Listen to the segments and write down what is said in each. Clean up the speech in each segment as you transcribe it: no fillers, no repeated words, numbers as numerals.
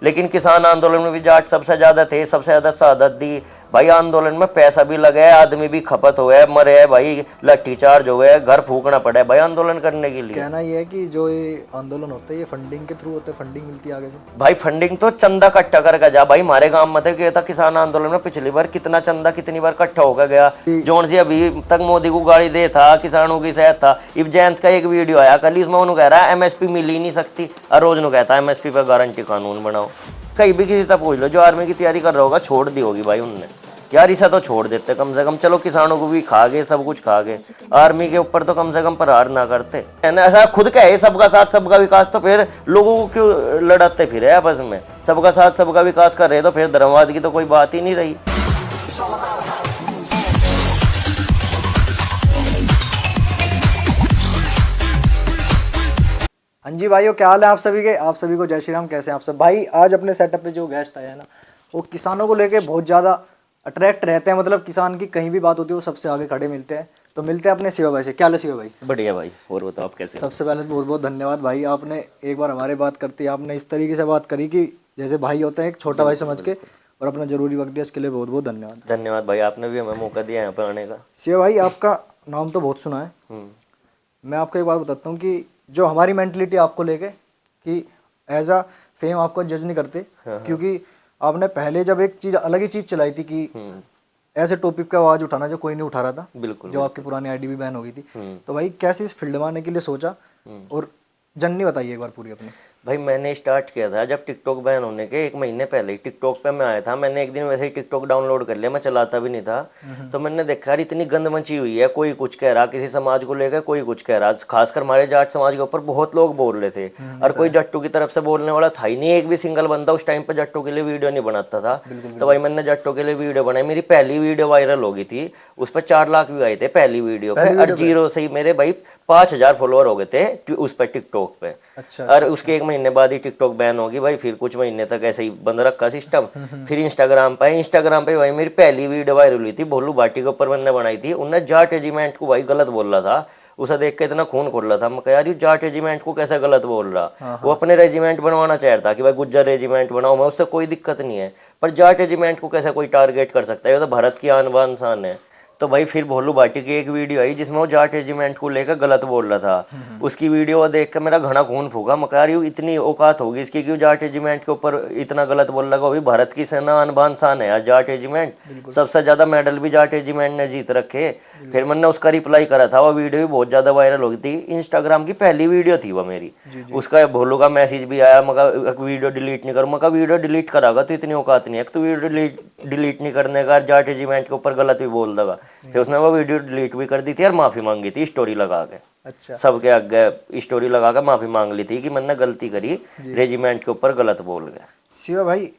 लेकिन किसान आंदोलन में भी जाट सबसे ज्यादा थे, सबसे ज्यादा शहादत दी भाई। आंदोलन में पैसा भी लगा है, आदमी भी खपत हुए, मरे है भाई, लाठी चार्ज हो गए, घर फूकना पड़ा है भाई आंदोलन करने के लिए। कहना ये है कि जो ये आंदोलन होते हैं ये फंडिंग के थ्रू होते हैं, फंडिंग मिलती है आगे से। भाई फंडिंग तो चंदा इकट्ठा करके जा भाई। हमारे गांव में तो क्या था, किसान आंदोलन में पिछली बार कितना चंदा कितनी बार इकट्ठा होकर गया। जोन जी अभी तक मोदी को गाड़ी दे था, किसानों की सेहत था। इब जयंत का एक वीडियो आया कल, इसमें उन्होंने कह रहा है एमएसपी मिल ही नहीं सकती, और रोज नु कहता है एमएसपी पर गारंटी कानून बनाओ। कहीं भी किसी तक पूछ लो, जो आर्मी की तैयारी कर रहा होगा छोड़ दी होगी भाई उनने, यार इसे तो छोड़ देते कम से कम। चलो किसानों को भी खा गए, सब कुछ खा गए, आर्मी के ऊपर तो कम से कम प्रहार ना करते है ना। ऐसा खुद कहे सबका साथ सबका विकास, तो फिर लोगों को क्यों लड़ाते फिर है आपस में। सबका साथ सबका विकास कर रहे तो फिर धर्मवाद की तो कोई बात ही नहीं रही। हाँ जी भाइयों, क्या हाल है आप सभी के? आप सभी को जय श्री राम। कैसे हैं आप सब भाई? आज अपने सेटअप पे जो गेस्ट आया है ना, वो किसानों को लेके बहुत ज़्यादा अट्रैक्ट रहते हैं। मतलब किसान की कहीं भी बात होती है वो सबसे आगे खड़े मिलते हैं। तो मिलते हैं अपने शिवा भाई से। क्या हाल है शिवा भाई? बढ़िया भाई, और बताओ आप कैसे? सबसे पहले तो बहुत बहुत धन्यवाद भाई, आपने एक बार हमारे बात करती, आपने इस तरीके से बात करी कि जैसे भाई होते हैं, एक छोटा भाई समझ के, और अपना जरूरी वक्त दिया, इसके लिए बहुत बहुत धन्यवाद। धन्यवाद भाई, आपने भी हमें मौका दिया यहाँ पर आने का। शिवा भाई, आपका नाम तो बहुत सुना है। मैं आपको एक बात बताता हूँ कि जो हमारी मेंटलिटी आपको लेके कि एज अ फेम आपको जज नहीं करते, क्योंकि आपने पहले जब एक चीज अलग ही चीज चलाई थी कि ऐसे टॉपिक पे आवाज उठाना जो कोई नहीं उठा रहा था, बिल्कुल, जो आपकी पुरानी आईडी भी बैन हो गई थी। तो भाई कैसे इस फील्ड में आने के लिए सोचा, और जर्नी बताइए एक बार पूरी अपनी। भाई मैंने स्टार्ट किया था जब टिकटॉक बैन होने के 1 महीने पहले ही टिकटॉक पे मैं आया था। मैंने एक दिन वैसे ही टिकटॉक डाउनलोड कर लिया, मैं चलाता भी नहीं था। तो मैंने देखा यार इतनी गंद मची हुई है, कोई कुछ कह रहा किसी समाज को लेकर, कोई कुछ कह रहा, खासकर हमारे जाट समाज के ऊपर बहुत लोग बोल रहे थे, और कोई जट्टू की तरफ से बोलने वाला था ही नहीं। एक भी सिंगल बंदा उस टाइम पे जट्टू के लिए वीडियो नहीं बनाता था। तो भाई मैंने जट्टू के लिए वीडियो बनाई, मेरी पहली वीडियो वायरल हो गई थी, उस पर 4 लाख व्यू आए थे पहली वीडियो पे, और जीरो से ही मेरे भाई 5000 फॉलोअर हो गए थे उस पर टिकटॉक पे। और उसके 1 महीने बाद ही टिकटॉक बैन होगी भाई। फिर कुछ महीने तक ऐसे ही बंद रखा सिस्टम। फिर इंस्टाग्राम पे भाई मेरी पहली वीडियो वायरल हुई थी, भोलू भाटी के ऊपर मैंने बनाई थी। उन्हें जाट रेजिमेंट को भाई गलत बोल रहा था, उसे देख के इतना खून खोल रहा था। मैं कहा यार ये जाट रेजिमेंट को कैसे गलत बोल रहा। वो अपने रेजिमेंट बनवाना चाह रहा था कि भाई गुज्जर रेजिमेंट बनाओ, मैं उससे कोई दिक्कत नहीं है, पर जाट रेजिमेंट को कैसे कोई टारगेट कर सकता है, ये तो भारत की आन बान शान है। तो भाई फिर भोलू भाटी की एक वीडियो आई जिसमें वो जाट रेजिमेंट को लेकर गलत बोल रहा था। उसकी वीडियो देख कर मेरा घना खून फूका। मैं कहा यार इतनी औकात होगी इसकी, क्यों जाट रेजिमेंट के ऊपर इतना गलत बोल रहा है। अभी भारत की सेना आन बान शान है यार जाट रेजिमेंट, सबसे ज्यादा मेडल भी जाट रेजिमेंट ने जीत रखे। फिर मैंने उसका रिप्लाई करा था, वो वीडियो भी बहुत ज्यादा वायरल हो गई थी। इंस्टाग्राम की पहली वीडियो थी वो मेरी। उसका भोलू का मैसेज भी आया, मैं वीडियो डिलीट नहीं करूँ। मैं वीडियो डिलीट करागा तो इतनी औकात नहीं है, तो वीडियो डिलीट नहीं करने का, जाट रेजिमेंट के ऊपर गलत भी बोल देगा। फिर उसने वो वीडियो डिलीट भी कर दी थी और माफी मांगी थी स्टोरी लगा के। अच्छा। सबके आगे स्टोरी लगा कर माफी मांग ली थी कि मैंने गलती करी, रेजिमेंट के ऊपर गलत बोल गया। शिवा भाई,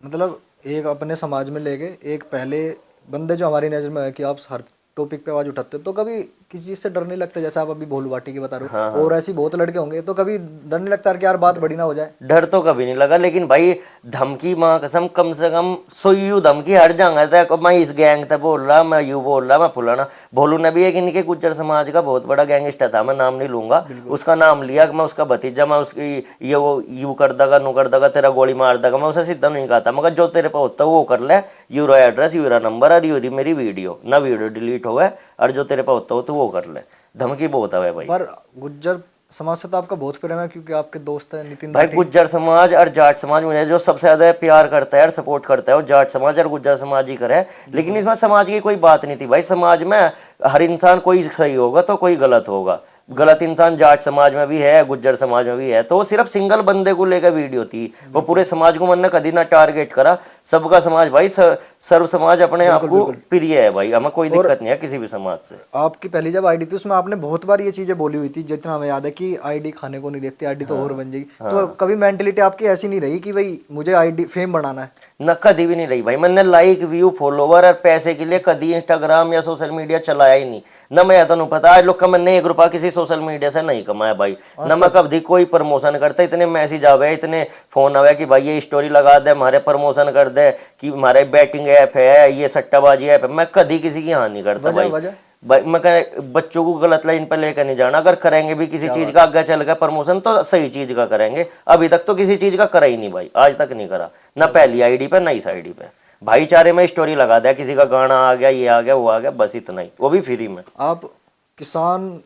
मतलब एक अपने समाज में लेके एक पहले बंदे जो हमारी नजर में है कि आप हर टॉपिक पे आवाज उठाते हो, तो कभी किसी चीज से डर नहीं लगता? जैसे आप अभी भोलू भाटी की बता रहे हो, और ऐसी बहुत लड़के होंगे, तो कभी डर नहीं लगता कि यार बात बड़ी ना हो जाए? डर तो कभी नहीं लगा, लेकिन भाई धमकी माँ कसम कम से कम 100 यू धमकी हर जगह था। मैं इस गैंग था बोल रहा, मैं यू बोल रहा, मैं फुलाना। भोलू ने भी एक इनके गुज्जर समाज का बहुत बड़ा गैंगस्टर था, मैं नाम नहीं लूंगा, उसका नाम लिया कि मैं उसका भतीजा, मैं उसकी ये वो यू कर देगा, नु कर देगा, तेरा गोली मार देगा। मैं उसे सीधा नहीं कहा था, मगर जो तेरे पे होता है वो कर ले, यूरो एड्रेस, यूरो नंबर और यूरी मेरी वीडियो ना, वीडियो डिलीट हो गए, और जो तेरे पे होता हो तो वो कर ले। धमकी बहुत है भाई। पर गुज्जर समाज से तो आपका बहुत प्रेम है, क्योंकि आपके दोस्त है नितिन भाई। गुज्जर समाज और जाट समाज मुझे जो सबसे ज्यादा प्यार करता है और सपोर्ट करता है वो जाट समाज और गुज्जर समाज ही करे। लेकिन इसमें समाज की कोई बात नहीं थी भाई। समाज में हर इंसान कोई सही होगा तो कोई गलत होगा। गलत इंसान जाट समाज में भी है, गुज्जर समाज में भी है। तो वो सिर्फ सिंगल बंदे को लेकर वीडियो थी, वो पूरे समाज को मैंने कभी ना टारगेट करा। सबका समाज भाई, सर्व समाज अपने आप को प्रिय है भाई, हमें कोई दिक्कत नहीं है किसी भी समाज से। आपकी पहली जब आईडी थी उसमें आपने बहुत बार ये चीजें बोली हुई थी, जितना हमें याद है कि आईडी खाने को नहीं देखती, आईडी तो और बन जाएगी। तो कभी मेंटेलिटी आपकी ऐसी नहीं रही कि भाई मुझे आईडी फेम बढ़ाना है? न, कभी भी नहीं रही भाई। मैंने लाइक, व्यू, फॉलोवर और पैसे के लिए कभी इंस्टाग्राम या सोशल मीडिया चलाया ही नहीं। न मैं तो पता आज लोग का मैंने 1 रुपया किसी सोशल मीडिया से नहीं कमाया भाई। न मैं कभी कोई प्रमोशन करता। इतने मैसेज आवे, इतने फोन आवे कि भाई ये स्टोरी लगा दे, हमारे प्रमोशन कर दे, कि हमारे बैटिंग ऐप है, ये सट्टाबाजी ऐप है। मैं कभी किसी की हानि करता भाई। भाई मैं कह बच्चों को गलत लाइन पर लेकर नहीं जाना, अगर करेंगे भी किसी चीज का आगे चल कर प्रमोशन तो सही चीज का करेंगे। अभी तक तो किसी चीज का करा ही नहीं भाई, आज तक नहीं करा, ना पहली आईडी पे ना इस आईडी पे। भाईचारे में स्टोरी लगा दिया, किसी का गाना आ गया, ये आ गया, वो आ गया, बस इतना ही, वो भी फ्री में। आप किसान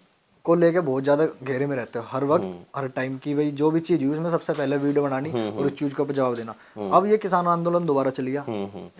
को लेके बहुत ज्यादा घेरे में रहते हो हर वक्त, हर टाइम की भाई जो भी चीज यूज में सबसे पहले वीडियो बनानी और उस चीज का जवाब देना। अब ये किसान आंदोलन दोबारा चल गया,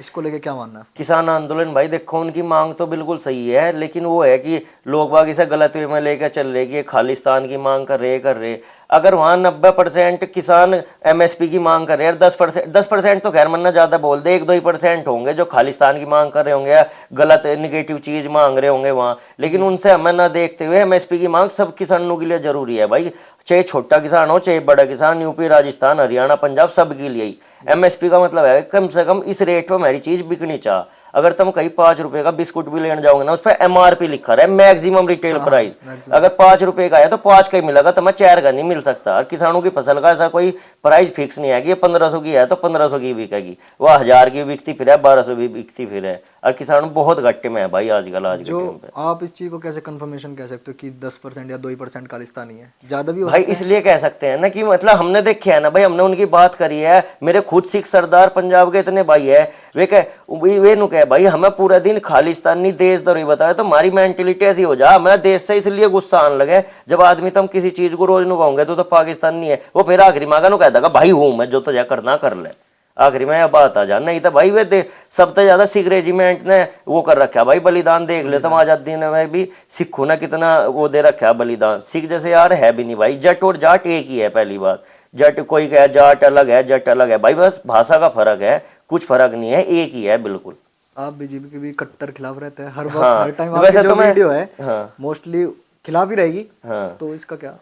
इसको लेके क्या मानना है? किसान आंदोलन भाई देखो, उनकी मांग तो बिल्कुल सही है, लेकिन वो है कि लोग बाग इसे गलत वे में लेकर चल रहे कि ये खालिस्तान की मांग कर रहे। अगर वहाँ 90% किसान एमएसपी की मांग कर रहे हैं, 10% तो खैर मन्ना ज्यादा बोल दे, 1-2% होंगे जो खालिस्तान की मांग कर रहे होंगे या गलत निगेटिव चीज मांग रहे होंगे वहाँ, लेकिन उनसे हमें ना देखते हुए एमएसपी की मांग सब किसानों के लिए जरूरी है भाई, चाहे छोटा किसान हो चाहे बड़ा किसान, यूपी राजस्थान हरियाणा पंजाब सबके लिए ही एमएसपी का मतलब है कम से कम इस रेट पर हमारी चीज बिकनी चाह। अगर तुम कहीं 5 रुपए का बिस्कुट भी लेने जाओगे ना, उस पर एमआरपी लिखा है मैक्सिमम रिटेल प्राइस, अगर 5 रुपए का है तो 5 का ही मिलेगा, तुम्हें 4 का नहीं मिल सकता। और किसानों की फसल का ऐसा कोई प्राइस फिक्स नहीं है कि ये 1500 की है तो 1500 की बिकेगी, वह 1000 की बिकती फिर है, 1200 भी बिकती फिर है। और किसान बहुत घट्टे में है भाई आजकल, आज के टाइम पे। आप इस चीज को कैसे कंफर्मेशन कह सकते हो कि 10% या 2% खालिस्तानी है? ज्यादा भी हो भाई इसलिए कह सकते हैं ना कि मतलब हमने देखे है ना भाई, हमने उनकी बात करी है, मेरे खुद सिख सरदार पंजाब के इतने भाई है, वे नु कहे भाई हमें पूरा दिन खालिस्तानी देशद्रोही बताया, तो हमारी मेंटेलिटी ऐसी हो जा, हमें देश से इसलिए गुस्सा आने लगे जब आदमी तुम किसी चीज को रोज नुभाओगे तो पाकिस्तानी है, वो फिर आखिरी मांगा नु कहता भाई हूं मैं, जो तुझे करना कर ले, आखिरी में यह बात आ जा। नहीं तो भाई वे सबसे ज्यादा सिख रेजिमेंट ने वो कर रखा भाई, बलिदान देख ले तुम, आजादी में भी सिखों ने कितना वो दे रखा बलिदान, सिख जैसे यार है भी नहीं भाई। जट और जाट एक ही है, पहली बात, जट कोई कहे जाट अलग है, जट अलग है भाई, बस भाषा का फर्क है, कुछ फर्क नहीं है, एक ही है बिल्कुल। आप बीजेपी के भी कट्टर खिलाफ रहते हैं हर वक्त, हाँ, हर टाइम वैसे आपकी जो तो मैं वीडियो है हाँ, मोस्टली खिलाफ ही रहेगी, हाँ। तो इसका क्या?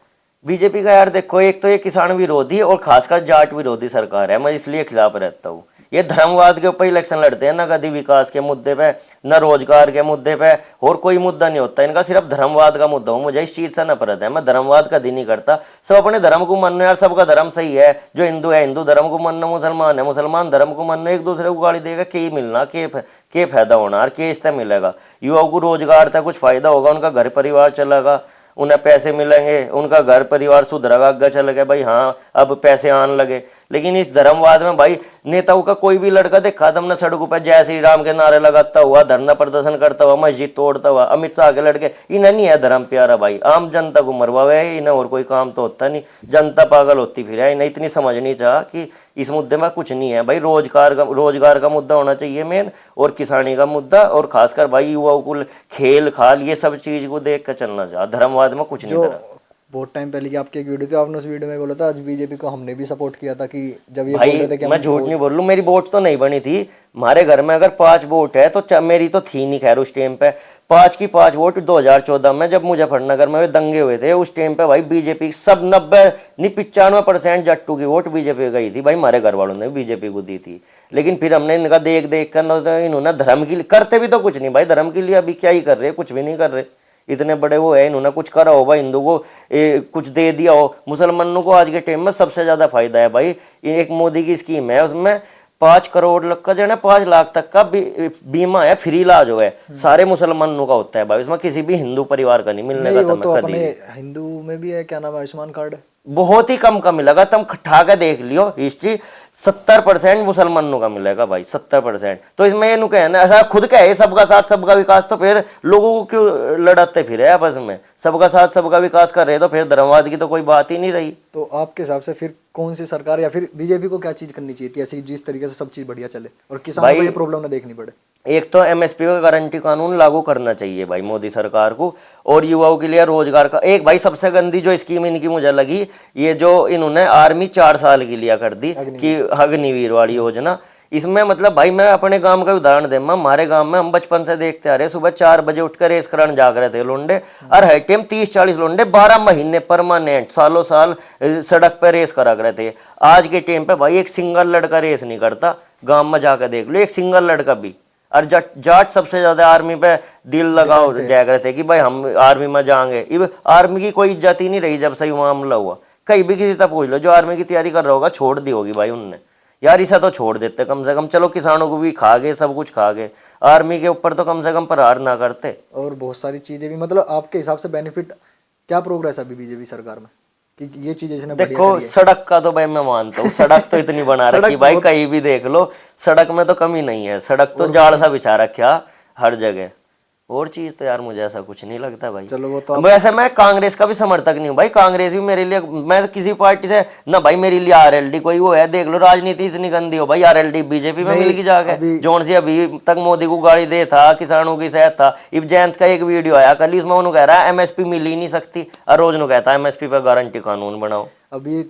बीजेपी का यार देखो, एक तो ये किसान विरोधी और खासकर जाट विरोधी सरकार है, मैं इसलिए खिलाफ रहता हूँ। ये धर्मवाद के ऊपर इलेक्शन लड़ते हैं ना, कभी विकास के मुद्दे पे, न रोजगार के मुद्दे पे, और कोई मुद्दा नहीं होता इनका, सिर्फ धर्मवाद का मुद्दा हो। मुझे इस चीज से नफरत है, मैं धर्मवाद कभी नहीं करता। सब अपने धर्म को मानना यार, सबका धर्म सही है, जो हिंदू है हिंदू धर्म को मानना, मुसलमान है मुसलमान धर्म को मानना, एक दूसरे को गाली देगा के मिलना, के फायदा होना और के इससे मिलेगा। युवाओं को रोजगार था, कुछ फायदा होगा, उनका घर परिवार चलेगा, उन्हें पैसे मिलेंगे, उनका घर परिवार सुधरेगा, आगे चल गया भाई, हाँ अब पैसे आने लगे। लेकिन इस धर्मवाद में भाई नेताओं का कोई भी लड़का देखा तुमने सड़कों पर जय श्री राम के नारे लगाता हुआ, धरना प्रदर्शन करता हुआ, मस्जिद तोड़ता हुआ, अमित शाह के लड़के, इन्हें नहीं है धर्म प्यारा भाई, आम जनता को मरवावे है इन्हें, और कोई काम तो होता नहीं, जनता पागल होती फिर है। इन्हें इतनी समझ नहीं चाह कि इस मुद्दे में कुछ नहीं है भाई, रोजगार का मुद्दा होना चाहिए मेन, और किसानी का मुद्दा, और खासकर भाई युवाओं को खेल खाल ये सब चीज को देख कर चलना चाह, धर्मवाद में कुछ नहीं करा। बहुत टाइम पहले की आपकी एक वीडियो थी, आपने उस वीडियो में बोला था आज बीजेपी को हमने भी सपोर्ट किया था, कि जब ये भाई बोल रहे थे कि मैं झूठ नहीं बोल लूं, मेरी वोट तो नहीं बनी थी, हमारे घर में अगर 5 वोट है तो मेरी तो थी नहीं खैर उस टाइम पे, 5 की 5 वोट 2014 में जब मुजफ्फरनगर में दंगे हुए थे उस टाइम पे भाई बीजेपी सब 95% जट्टू की वोट बीजेपी गई थी भाई, हमारे घर वालों ने बीजेपी को दी थी। लेकिन फिर हमने इनका देख देख कर इन्होंने धर्म के लिए करते भी तो कुछ नहीं भाई, धर्म के लिए अभी क्या ही कर रहे, कुछ भी नहीं कर रहे, इतने बड़े वो है, इन्होंने कुछ करा हो भाई, हिंदू को कुछ दे दिया हो। मुसलमानों को आज के टाइम में सबसे ज्यादा फायदा है भाई, एक मोदी की स्कीम है, उसमें 5 करोड़ का जो है ना 5 लाख तक का बीमा है, फ्री इलाज हो है, सारे मुसलमानों का होता है भाई, उसमें किसी भी हिंदू परिवार का नहीं मिलने का। तो अपने हिंदू में भी है, क्या नाम है, आयुष्मान कार्ड बहुत ही कम का मिलेगा, तुम खट्टा के देख लियो हिस्ट्री, 70% मुसलमानों का मिलेगा भाई, 70%। तो इसमें ये कहना ऐसा खुद क्या है, सबका साथ सबका विकास, तो फिर लोगों को क्यों लड़ाते फिर है आपस में, सबका साथ सबका विकास कर रहे तो फिर धर्मवाद की तो कोई बात ही नहीं रही। तो आपके हिसाब से फिर कौन सी सरकार या फिर बीजेपी को क्या चीज करनी चाहिए थी ऐसी जिस तरीके से सब चीज बढ़िया चले और किसानों को ये प्रॉब्लम ना देखनी पड़े? एक तो एमएसपी का गारंटी कानून लागू करना चाहिए भाई मोदी सरकार को, और युवाओं के लिए रोजगार का एक भाई सबसे गंदी जो स्कीम इनकी मुझे लगी, ये जो इन्होंने आर्मी 4 साल की लिया कर दी कि अग्निवीर वाली योजना। इसमें मतलब भाई मैं अपने गांव का उदाहरण दे, हमारे गांव में हम बचपन से देखते आ रहे, सुबह 4 बजे उठकर रेस कराने जाग रहे थे लोंडे, और हर टाइम 30-40 लोंडे 12 महीने परमानेंट सालों साल सड़क पर रेस करा करे थे। आज के टाइम पे भाई एक सिंगल लड़का रेस नहीं करता, गांव में जाकर देख लो एक सिंगल लड़का भी। और जाट सबसे ज्यादा आर्मी पे दिल लगाओ जाया रहे थे कि भाई हम आर्मी में जाएंगे, इब आर्मी की कोई इज्जत ही नहीं रही जब से मामला हुआ। कहीं भी किसी तक पूछ लो जो आर्मी की तैयारी कर रहा होगा छोड़ दी होगी भाई उनने, यार इसे तो छोड़ देते कम से कम, चलो किसानों को भी खा गए, सब कुछ खा गए, आर्मी के ऊपर तो कम से कम प्रहार ना करते। और बहुत सारी चीजें भी, मतलब आपके हिसाब से बेनिफिट क्या प्रोग्रेस है अभी बीजेपी सरकार में कि ये चीजें इसने बढ़िया देखो करी है? सड़क का तो भाई मैं मानता हूँ, सड़क तो इतनी बना रखी भाई, कहीं भी देख लो सड़क में तो कमी नहीं है, सड़क तो जाड़ सा बिछा रखा हर जगह। और चीज तो यार मुझे ऐसा कुछ नहीं लगता भाई। चलो वो तो वैसे मैं कांग्रेस का भी समर्थक नहीं हूँ भाई, कांग्रेस भी मेरे लिए, मैं किसी पार्टी से ना भाई, मेरे लिए आरएलडी कोई वो है, देख लो राजनीति इतनी गंदी हो भाई, आरएलडी बीजेपी में मिल गई जाके, जोन से अभी तक मोदी को गाड़ी दे था, किसानों की सेहत था। इब जयंत का एक वीडियो आया कल, इसमें उन्होंने कह रहा है एमएसपी मिल ही नहीं सकती, और रोज नु कहता है एमएसपी पर गारंटी कानून बनाओ। अभी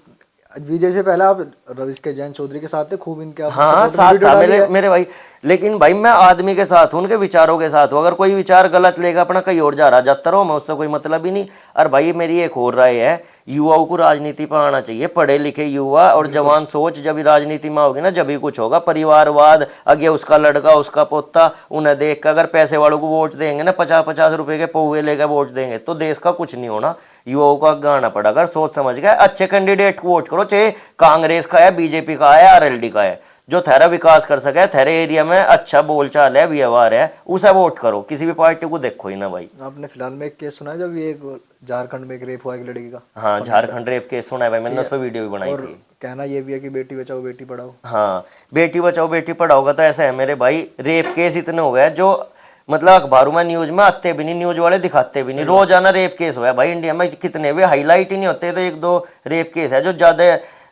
विजय से पहले आप रविश के जैन चौधरी के साथ थे, खूब इनके आप हाँ साथ था मेरे भाई, लेकिन भाई मैं आदमी के साथ हूँ, उनके विचारों के साथ हूँ। अगर कोई विचार गलत लेगा अपना कहीं और जा रहा जाता रहो, मैं उससे कोई मतलब ही नहीं। और भाई मेरी एक और राय है, युवाओं को राजनीति पर आना चाहिए, पढ़े लिखे युवा और जवान सोच जब राजनीति में होगी ना, जब ही कुछ होगा। परिवारवाद, आगे उसका लड़का उसका पोता, उन्हें देख कर अगर पैसे वालों को वोट देंगे ना, 50-50 रुपए के पौवे लेकर वोट देंगे, तो देश का कुछ नहीं होना। युवाओं को आगे आना पड़ा, अगर सोच समझ गए अच्छे कैंडिडेट को वोट करो, चाहे कांग्रेस का है, बीजेपी का है, आरएलडी का है, जो थारा विकास कर सके, थारे एरिया में अच्छा बोलचाल है, व्यवहार है, उसे वोट करो, किसी भी पार्टी को देखो ही ना भाई। आपने फिलहाल में एक केस सुना है जब ये एक झारखंड में एक रेप हुआ एक लड़की का? हाँ झारखंड रेप केस सुना है भाई, मैंने उस पर वीडियो भी बनाई थी। कहना ये भी है कि बेटी बचाओ बेटी पढ़ाओ। हाँ बेटी बचाओ बेटी पढ़ाओ का तो ऐसा है मेरे भाई, रेप केस इतने हो गए जो मतलब अखबारों में न्यूज में आते भी नहीं, न्यूज वाले दिखाते भी नहीं, रोजाना रेप केस हुआ है भाई इंडिया में। कितने भी हाईलाइट ही नहीं होते, तो एक दो रेप केस है जो ज्यादा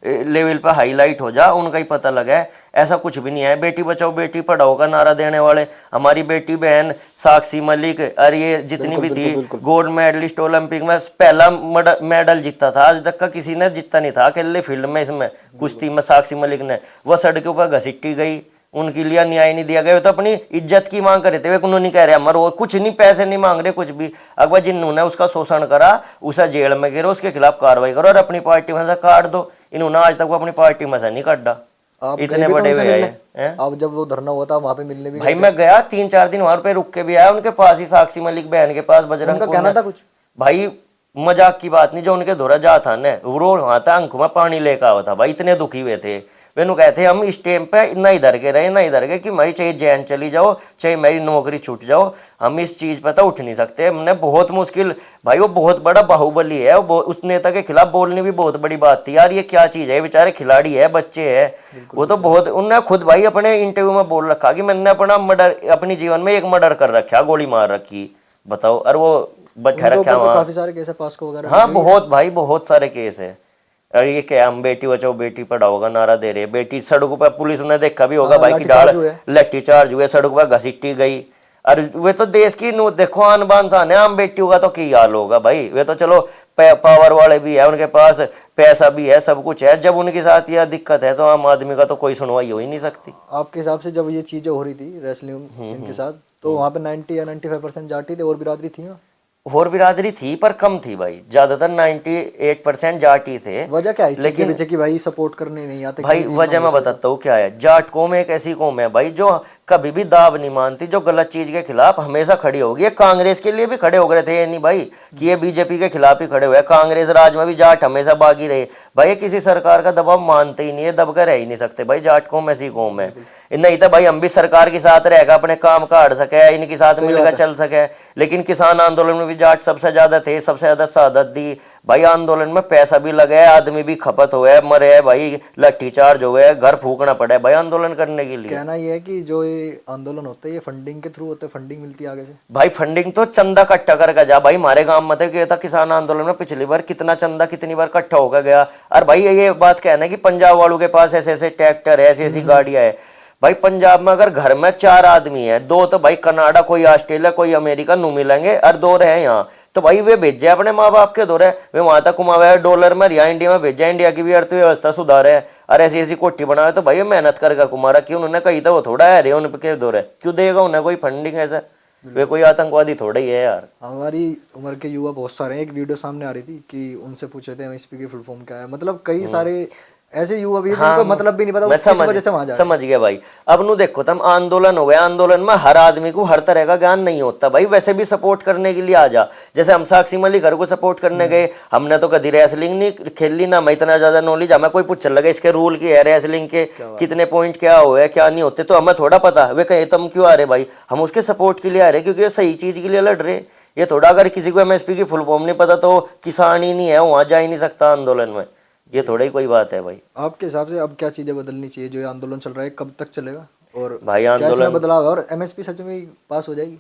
लेवल पर हाईलाइट हो जा, उनका ही पता लगा है। ऐसा कुछ भी नहीं है। बेटी बचाओ बेटी पढ़ाओ का नारा देने वाले हमारी बेटी बहन साक्षी मलिक, और ये जितनी भी थी गोल्ड मेडलिस्ट, ओलंपिक में पहला मेडल जीता था, आज तक का किसी ने जीता नहीं था अकेले फील्ड में, इसमें कुश्ती में साक्षी मलिक ने। वह सड़कों पर घसीटी गई, उनके लिए न्याय नहीं दिया गया। वे तो अपनी इज्जत की मांग कर रहे थे, वे उन्होंने कह रहे हमारे वो कुछ नहीं, पैसे नहीं मांग रहे कुछ भी। अगर जिन्होंने उसका शोषण करा उसे जेल में गिरो, उसके खिलाफ कार्रवाई करो और अपनी पार्टी में से काट दो। इन्होंने आज तक वो अपनी पार्टी में से नहीं काटा, इतने बड़े हुए हैं। अब जब वो धरना हुआ था वहां पे मिलने भी भाई मैं गया 3-4 दिन वहां पे रुक के भी आया, उनके पास ही साक्षी मलिक बहन के पास बजरंग का कहना था कुछ भाई मजाक की बात नहीं, जो उनके धोरा जा था न रो वहां था, आंखों में पानी लेकर आवा था भाई, इतने दुखी हुए थे। वे कहते हम इस टाइम पे ना इधर के रहे ना इधर के, कि मेरी चाहे जैन चली जाओ चाहे मेरी नौकरी छूट जाओ, हम इस चीज पे तो उठ नहीं सकते। हमने बहुत मुश्किल भाई, वो बहुत बड़ा बाहुबली है, वो उस नेता के खिलाफ बोलनी भी बहुत बड़ी बात थी यार। ये क्या चीज है, बेचारे खिलाड़ी है, बच्चे है, वो तो बहुत, उनने खुद भाई अपने इंटरव्यू में बोल रखा कि मैंने अपना मर्डर, अपनी जीवन में एक मर्डर कर रखा, गोली मार रखी, बताओ। और वो बैठा रखा वहां, काफी सारे केस है पास्को वगैरह। हाँ बहुत भाई बहुत सारे केस है। और ये क्या हम बेटी बचाओ बेटी पढ़ाओ का नारा दे रहे, बेटी सड़कों पर पुलिस ने देखा भी होगा भाई की डाल लट्ठी चार्ज हुए, सड़क पर घसीटी गई। और वे तो देश की देखो आन बान शान है, आम बेटियों का तो की हाल होगा भाई। वे तो चलो पावर वाले भी है, उनके पास पैसा भी है, सब कुछ है, जब उनके साथ यह दिक्कत है तो आम आदमी का तो कोई सुनवाई हो ही नहीं सकती। आपके हिसाब से जब ये चीजें हो रही थी रेसलिंग इनके साथ, तो वहाँ पे 90 या 95% जाटी थे और बिरादरी थी? और बिरादरी थी पर कम थी भाई, ज्यादातर 98% जाटी थे। वजह क्या है लेकिन कि भाई सपोर्ट करने नहीं आते भाई? वजह मैं बताता हूँ क्या है। जाट कौम एक ऐसी कौम है भाई जो कभी भी दाब नहीं मानती, जो गलत चीज के खिलाफ हमेशा खड़ी होगी। ये कांग्रेस के लिए भी खड़े हो गए थे, ये नहीं भाई कि ये बीजेपी के खिलाफ ही खड़े हुए। कांग्रेस राज में भी जाट हमेशा बागी रहे भाई, किसी सरकार का दबाव मानते ही नहीं है, दब कर रह ही नहीं सकते भाई। जाट कौम ऐसी कौम है, नहीं तो भाई हम भी सरकार के साथ रहेगा, अपने काम काट सके, इनके साथ मिलकर चल सके। लेकिन किसान आंदोलन में भी जाट सबसे ज्यादा थे, सबसे ज्यादा शहादत दी भाई। आंदोलन में पैसा भी लगे, आदमी भी खपत हुए, मरे भाई, लाठी चार्ज हुए, घर फूकना पड़े भाई आंदोलन करने के लिए। कहना ये है कि जो ये आंदोलन होते हैं ये फंडिंग के थ्रू होते हैं, फंडिंग मिलती है आगे से भाई। फंडिंग तो चंदा इकट्ठा करके जा भाई, हमारे गांव में था किसान आंदोलन में पिछली बार कितना चंदा कितनी बार इकट्ठा होकर गया। और भाई ये बात कहना है कि पंजाब वालों के पास ऐसे ऐसे ट्रैक्टर है, ऐसी ऐसी गाड़ियां है भाई। पंजाब में अगर घर में 4 आदमी है, 2 तो भाई कनाडा, कोई ऑस्ट्रेलिया, कोई अमेरिका नु मिलेंगे, और 2 रहे यहाँ, तो भाई वे भेजे अपने माँ बाप के दौरे, वे वहां तक कमावे डॉलर में, यहाँ इंडिया में भेजा, इंडिया की भी अर्थव्यवस्था सुधारे। और ऐसी ऐसी कोठी बनावे, तो भाई मेहनत करके कुमारा क्यों? उन्होंने कही था वो थोड़ा है रे उनके दौरे, क्यों देगा उन्हें कोई फंडिंग? ऐसा वे कोई आतंकवादी थोड़ा ही है यार। हमारी उम्र के युवा बहुत सारे हैं। एक वीडियो सामने आ रही थी कि उनसे पूछे थे एमएसपी की फुल फॉर्म क्या है, मतलब कई सारे ऐसे युवा भी है जिनको मतलब भी नहीं पता वो मैं किस वजह से वहां जा रहे समझ गया भाई। अब नु देखो तुम आंदोलन हो गया, आंदोलन में हर आदमी को हर तरह का ज्ञान नहीं होता भाई, वैसे भी सपोर्ट करने के लिए आ जा। जैसे हम साक्षी मलिक को सपोर्ट करने गए, हमने तो कभी रेसलिंग नहीं खेली ना, मैं इतना ज्यादा नॉलेज हमें कोई पूछ लगा इसके रूल की है, रेसलिंग के कितने पॉइंट क्या हो है क्या नहीं होते, तो हमें थोड़ा पता। वे कहे तुम क्यों आ रहे भाई, हम उसके सपोर्ट के लिए आ रहे क्योंकि ये सही चीज के लिए लड़ रहे। ये थोड़ा अगर किसी को एमएसपी की फुल फॉर्म नहीं पता तो किसान ही नहीं है, वहां जा ही नहीं सकता आंदोलन में, ये थोड़ा ही कोई बात है भाई। आपके हिसाब से अब क्या चीजें बदलनी चाहिए? जो ये आंदोलन चल रहा है कब तक चलेगा और भाई क्या आंदोलन इसमें बदलाव है, और एमएसपी सच में पास हो जाएगी?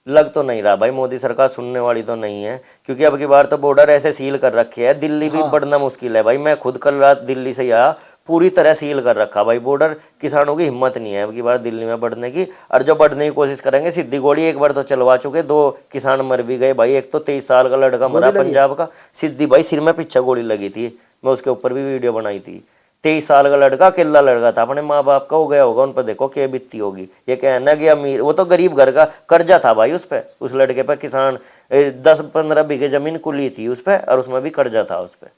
लग तो नहीं रहा भाई, मोदी सरकार सुनने वाली तो नहीं है, क्योंकि अब की बार तो बॉर्डर ऐसे सील कर रखे है, दिल्ली भी बढ़ना मुश्किल है भाई। मैं खुद कल रात दिल्ली से आया, पूरी तरह सील कर रखा भाई बॉर्डर, किसानों की हिम्मत नहीं है अब की बार दिल्ली में बढ़ने की। और जो बढ़ने की कोशिश करेंगे सीधी गोली एक बार तो चलवा चुके, 2 किसान मर भी गए भाई। एक तो 23 साल का लड़का मरा पंजाब का, सीधी भाई सिर में पीछे गोली लगी थी, मैं उसके ऊपर भी वीडियो बनाई थी। 23 साल का लड़का, अकेला लड़का था, अपने माँ बाप का हो गया होगा, उन पर देखो क्या बीतती होगी। ये कहना कि अमीर, वो तो गरीब घर का कर्जा था भाई उस पर, उस लड़के पर। किसान 10-15 बीघे जमीन कुली थी उस पर, और उसमें भी कर्जा था उस पर।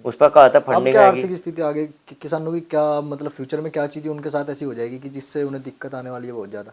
उस पर कहा था फंडिंग आएगी। आर्थिक स्थिति आगे किसानों की क्या मतलब फ्यूचर में क्या चीजें उनके साथ ऐसी हो जाएगी कि जिससे उन्हें दिक्कत आने वाली है बहुत ज्यादा?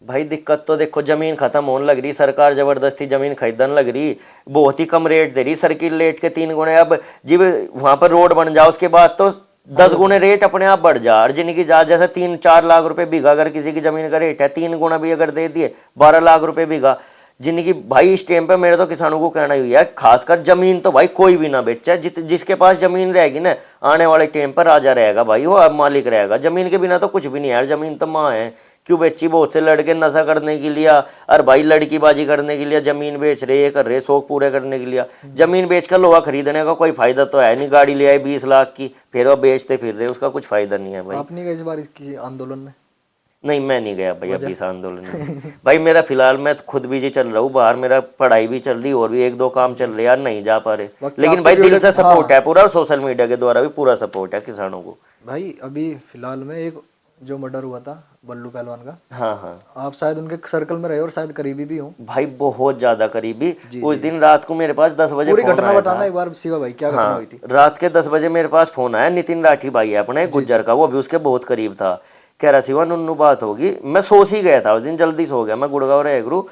भाई दिक्कत तो देखो, जमीन खत्म होने लग रही, सरकार जबरदस्ती जमीन खरीदने लग रही, बहुत ही कम रेट दे रही, सर्किल रेट के 3 गुने। अब जी वहां पर रोड बन जाओ उसके बाद तो 10 गुने रेट अपने आप बढ़ जा। और जिनकी जैसे 3-4 लाख रुपए बीघा अगर किसी की जमीन का रेट है, 3 गुना भी अगर दे दिए 12 लाख रुपए बीघा। जिनकी भाई इस टाइम पे मेरे तो किसानों को कहना ही है, खासकर जमीन तो भाई कोई भी ना बेचे। जिसके पास जमीन रहेगी ना, आने वाले टाइम पर राजा रहेगा भाई, वो अब मालिक रहेगा। जमीन के बिना तो कुछ भी नहीं है यार, जमीन तो माँ है। क्यों बेची? बहुत से लड़के नशा करने के लिए और भाई लड़की बाजी करने के लिए जमीन बेच रहे, ये कर रहे, शौक पूरे करने के लिए। जमीन बेचकर लोहा खरीदने का कोई फायदा तो है नहीं। गाड़ी ले आए 20 लाख की, फिर वो बेचते फिर रहे, उसका कुछ फायदा नहीं है भाई। आपने इस बार किसी आंदोलन में? नहीं, मैं नहीं गया भाई अभी इस आंदोलन में। भाई मेरा फिलहाल मैं खुद बिजी चल रहा हूँ बाहर, मेरा पढ़ाई भी चल रही और भी 1-2 काम चल रहे यार, नहीं जा पा रहे। लेकिन भाई दिल से सपोर्ट है पूरा, और सोशल मीडिया के द्वारा भी पूरा सपोर्ट है किसानों को। भाई अभी फिलहाल में एक जो मर्डर हुआ था बल्लू पहलवान का, हाँ हाँ, आप शायद उनके सर्कल में रहे और शायद करीबी भी हो। भाई बहुत ज्यादा करीबी। उस दिन रात को मेरे पास 10 बजे पूरी फोन घटना आया बताना था। एक बार शिवा भाई, क्या घटना हुई थी? रात के 10 बजे मेरे पास फोन आया, नितिन राठी भाई है अपने गुज्जर का, वो अभी उसके बहुत करीब था। कह रहा शिवा नुन्नू बात होगी। मैं सो ही गया था उस दिन, जल्दी सो गया मैं, गुड़गांव रहे गुरु।